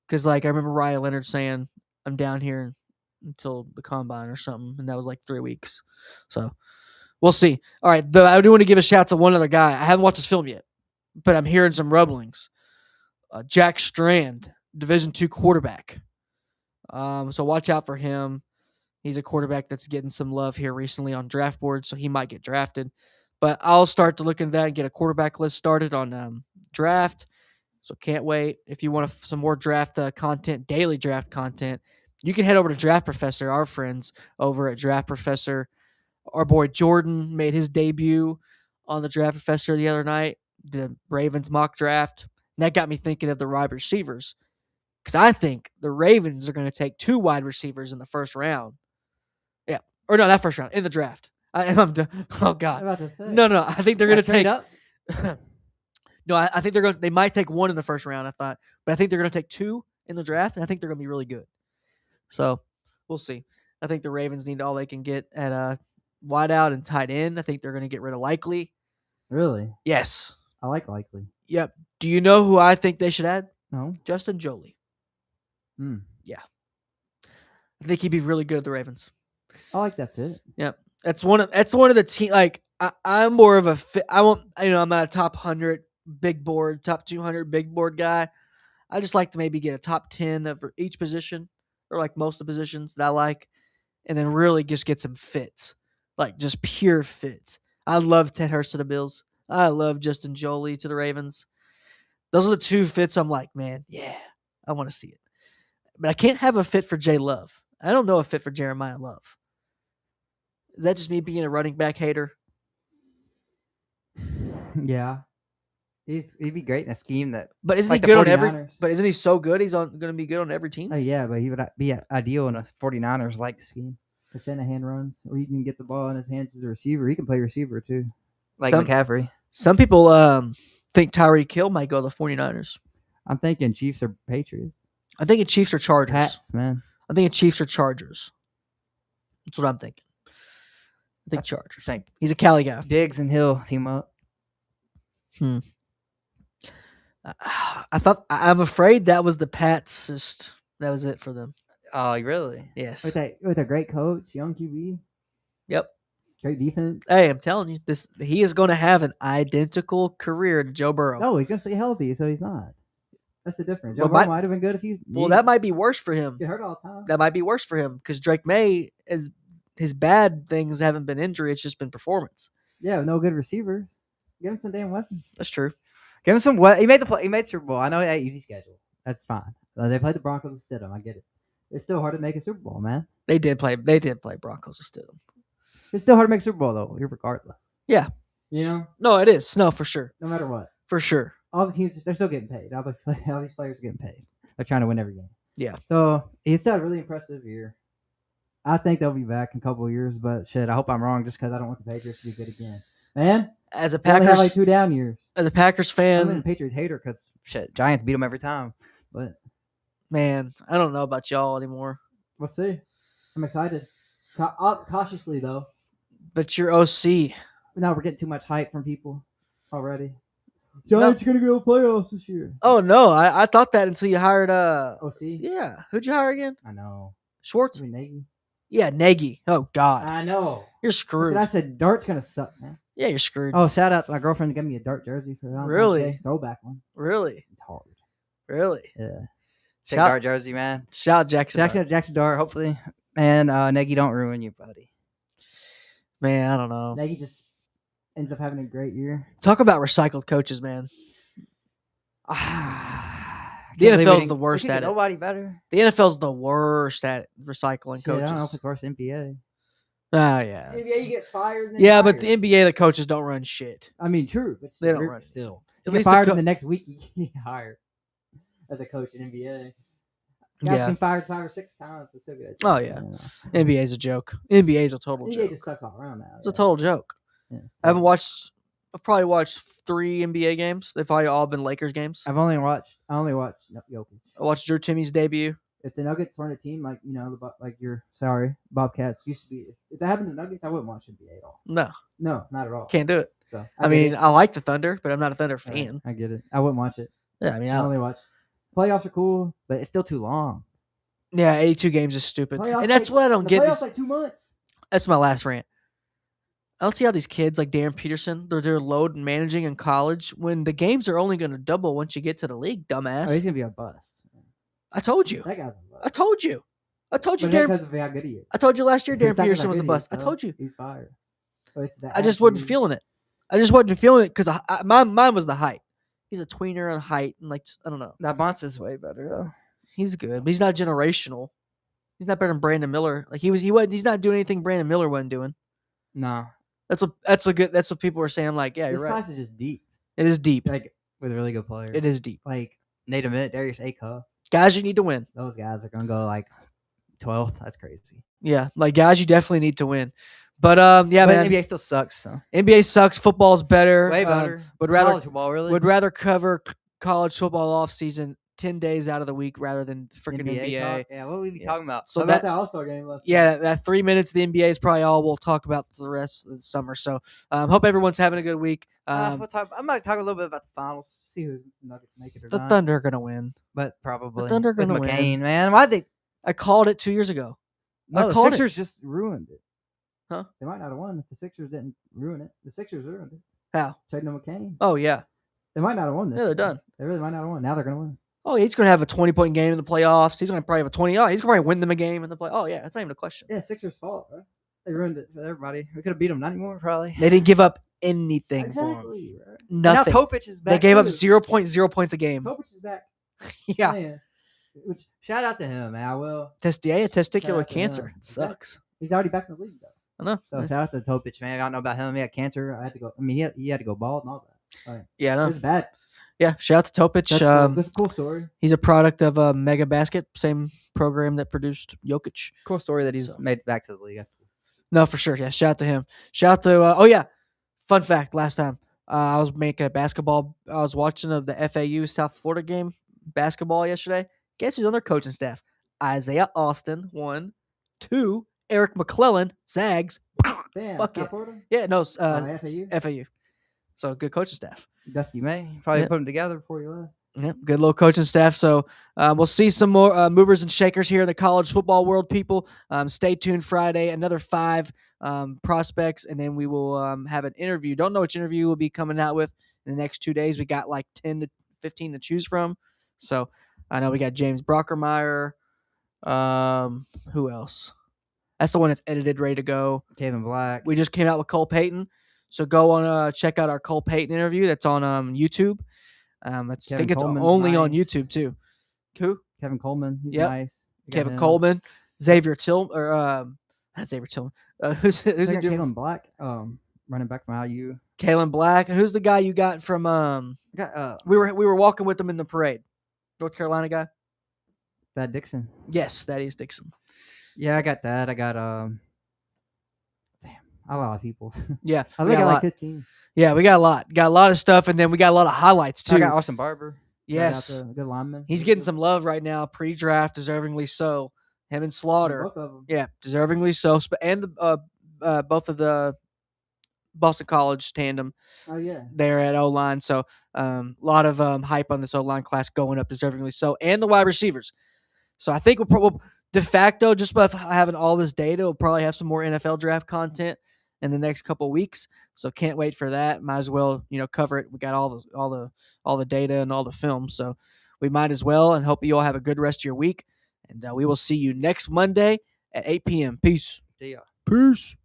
Because like I remember Ryan Leonard saying, "I'm down here until the combine or something," and that was like 3 weeks. So we'll see. All right, I do want to give a shout to one other guy. I haven't watched his film yet, but I'm hearing some rumblings. Jack Strand, Division II quarterback. So watch out for him. He's a quarterback that's getting some love here recently on draft boards, so he might get drafted. But I'll start to look into that and get a quarterback list started on draft. So can't wait. If you want some more draft content, daily draft content, you can head over to Draft Professor, our friends over at Draft Professor. Our boy Jordan made his debut on the Draft Professor the other night, the Ravens mock draft. And that got me thinking of the wide receivers because I think the Ravens are going to take 2 wide receivers in the first round. Yeah. Or no, not first round, in the draft. Oh, God. No. I think they're going to take No, I think they might take 1 in the first round, I thought. But I think they're going to take 2 in the draft, and I think they're going to be really good. So we'll see. I think the Ravens need all they can get at wideout and tight end. I think they're going to get rid of Likely. Really? Yes. I like Likely. Yep. Do you know who I think they should add? No. Justin Jolie. Yeah. I think he'd be really good at the Ravens. I like that fit. Yep. That's one of the team. Like I'm more of a fit. I'm not a top 100 big board, top 200 big board guy. I just like to maybe get a top 10 of each position or like most of the positions that I like, and then really just get some fits, like just pure fits. I love Ted Hurst to the Bills. I love Justin Jolie to the Ravens. Those are the 2 fits I'm like, man, yeah, I want to see it. But I can't have a fit for Jay Love. I don't know a fit for Jeremiah Love. Is that just me being a running back hater? Yeah. He'd be great in a scheme that. But isn't like he good on 49ers. every? But isn't he so good? He's going to be good on every team. Oh yeah, but he would be ideal in a 49ers like scheme. The Shanahan runs, or he can get the ball in his hands as a receiver. He can play receiver too, like McCaffrey. Some people think Tyreek Hill might go to the 49ers. I'm thinking Chiefs or Patriots. I'm thinking Chiefs or Chargers. Pats, man. I'm thinking Chiefs or Chargers. That's what I'm thinking. I think Chargers. He's a Cali guy. Diggs and Hill team up. I'm afraid that was the Pats. That was it for them. Oh, really? Yes. With a great coach, young QB. Yep. Great defense. Hey, I'm telling you, he is going to have an identical career to Joe Burrow. No, he's going to stay healthy, so he's not. That's the difference. Joe Burrow might have been good if he. Well, that might be worse for him. Get hurt all the time. That might be worse for him because Drake May his bad things haven't been injury; it's just been performance. Yeah, no good receivers. Give him some damn weapons. That's true. Give him some. He made the play. He made Super Bowl. I know that easy schedule. That's fine. They played the Broncos instead of him. I get it. It's still hard to make a Super Bowl, man. They did play Broncos instead of him. It's still hard to make a Super Bowl though, regardless. Yeah. You know. No, it is. No, for sure. No matter what. For sure. All the teams, they're still getting paid. All these players are getting paid. They're trying to win every game. Yeah. So it's a really impressive year. I think they'll be back in a couple of years, but shit, I hope I'm wrong just because I don't want the Patriots to be good again. Man, As a They only have like Packers 2 down years. as a Packers I'm a fan, Patriots hater because Shit, Giants beat them every time. But man, I don't know about y'all anymore. we'll see. I'm excited. Cautiously though. But your OC, Now we're getting too much hype from people already. No. Giants are gonna go playoffs this year. oh no, I thought that until you hired OC. yeah, who'd you hire again? I know. Schwartz? I mean, Nagy. Yeah, Nagy. Oh God, I know. you're screwed. I said Dart's gonna suck, man. Yeah, you're screwed. Oh, shout out to my girlfriend to give me a Dart jersey for Valentine's Really? Day. Throwback one. Really, It's hard. really. Yeah. Sick Shout- Dart jersey, man. Shout Jackson. Jackson Dart, hopefully. And Nagy, don't ruin you, buddy. Man, I don't know. Nagy just ends up having a great year. Talk about recycled coaches, man. The NFL's the worst at it. Nobody better. The NFL's the worst at recycling Shit, I don't know if coaches. it's worse than NBA. Ah, yeah. it's- NBA, you get fired. And then Yeah, but fired. the NBA, the coaches don't run shit. I mean, true, but They don't you're run it. still. At You least get fired the in the next week. You get hired as a coach in NBA. Guys Yeah. been fired 5 or 6 times. It's so good. Oh, yeah. NBA's a joke. NBA's a total NBA joke. just sucks all around now. It's a total joke. Yeah. I've probably watched 3 NBA games. They've probably all been Lakers games. I only watched Jokic. I watched Drew Timmy's debut. If the Nuggets weren't a team like Bobcats used to be, if that happened to the Nuggets, I wouldn't watch NBA at all. No, No, not at all. can't do it. So I mean, I like the Thunder, but I'm not a Thunder fan. I get it. I wouldn't watch it. Yeah, I mean, I only watch. Playoffs are cool, but it's still too long. yeah, 82 games is stupid. Playoffs And that's like- what I don't the get. Playoffs like 2 months. That's my last rant. I don't see how these kids like Darren Peterson, they're load managing in college when the games are only going to double once you get to the league, dumbass. Oh, he's gonna be a bust. I told you. That guy's a bust. I told you. I told you, But Darren. because of how good he is. I told you last year, Darren It's not 'cause Peterson how was a good he bust. is, I though. told you. He's fired. So it's that I just wasn't attitude. feeling it. I just wasn't feeling it because mine was the height. He's a tweener on height and like I don't know. That monster's way better though. He's good, but he's not generational. He's not better than Brandon Miller. Like he's not doing anything Brandon Miller wasn't doing. No. That's what people are saying. I'm like, yeah, This you're right. class is just deep. It is deep. Like with really good players. It is deep. Like Nate Emmett, Darius Acuff. Guys, you need to win. Those guys are gonna go like 12th. That's crazy. Yeah, like guys, you definitely need to win. But yeah, But man, NBA still sucks. So NBA sucks. Football's better. way better. Would rather College football, really. would rather cover college football off season 10 days out of the week rather than freaking NBA. talk? Yeah, what would we be Yeah. talking about? So How about that that All-Star game last yeah, night? that 3 minutes of the NBA is probably all we'll talk about for the rest of the summer. So hope everyone's having a good week. We'll talk. I might talk a little bit about the finals, See who the Nuggets make it or The not. Thunder are gonna win. but probably Thunder with gonna win. McCain, man. Why'd they? I called it 2 years ago. No, the called it. Sixers just ruined it. Huh? They might not have won if the Sixers didn't ruin it. The Sixers ruined it. How? Trading on McCain. Oh yeah. They might not have won this. Yeah, they're year. done. They really might not have won. Now they're gonna win. Oh, he's gonna have a 20-point game in the playoffs. He's gonna probably have a 20. Oh, he's gonna probably win them a game in the play. Oh yeah, that's not even a question. Yeah, Sixers' fault, bro. They ruined it for everybody. We could have beat them, not anymore, probably. They didn't give up anything for him. Exactly. Right? Nothing. Now Topic is back. They gave up too. 0.0 points a game. Topic is back. Yeah. Playing. Which shout out to him, man. I will. Testicular Shout out to cancer. him. It sucks. He's already back in the league though. I know. So shout out to Topic, man. I don't know about him. He had cancer. I had to go. I mean, he had to go bald and all that. Like, Yeah, I it know. was bad. Yeah, shout out to Topic. That's, cool. That's a cool story. He's a product of Mega Basket, same program that produced Jokic. Cool story that he's So- made it back to the league. No, for sure. Yeah, shout out to him. Shout out to oh yeah, fun fact. Last time I was making a basketball. I was watching the FAU South Florida game basketball yesterday. Guess who's on their coaching staff? Isaiah Austin, 1, 2. Eric McClellan, Zags. Damn, Fuck South it. Florida. Yeah, no, FAU. FAU. So good coaching staff. Dusty May. Probably Yeah. put them together. Before you left. Yeah, good little coaching staff. So we'll see some more movers and shakers here in the college football world, people. Stay tuned Friday, another 5 prospects, and then we will have an interview. Don't know which interview we'll be coming out with in the next 2 days. We got like 10 to 15 to choose from. So I know we got James Brockermeyer. Who else? That's the one that's edited, ready to go. Kevin Black. We just came out with Cole Payton. So go on check out our Cole Payton interview. That's on YouTube. I Kevin think it's Coleman's only on nice. YouTube too. Who? Kevin Coleman. He's Yep. nice. We got Kevin him. Coleman, Xavier Tillman, or not Xavier Tillman. Who's We the got dude? Kalen Black. Running back from IU. Kalen Black. And who's the guy you got from? We got We were walking with him in the parade. North Carolina guy. that Dixon. Yes, that is Dixon. Yeah, I got that. I got A lot of people. Yeah, I we think got I a like lot. 15. Yeah, we got a lot. Got a lot of stuff, and then we got a lot of highlights too. I got Austin Barber. Yes, Good lineman. he's getting some love right now, pre-draft, deservingly so. Him and Slaughter, Both of them. yeah, deservingly so. And the both of the Boston College tandem. Oh yeah, there at O-line. So a lot of hype on this O-line class going up, deservingly so, and the wide receivers. So I think we'll de facto, just by having all this data, we'll probably have some more NFL draft content in the next couple of weeks. So can't wait for that. Might as well, cover it. We got all the data and all the film. So we might as well, and hope you all have a good rest of your week. And we will see you next Monday at 8 p.m. Peace. See ya. Peace.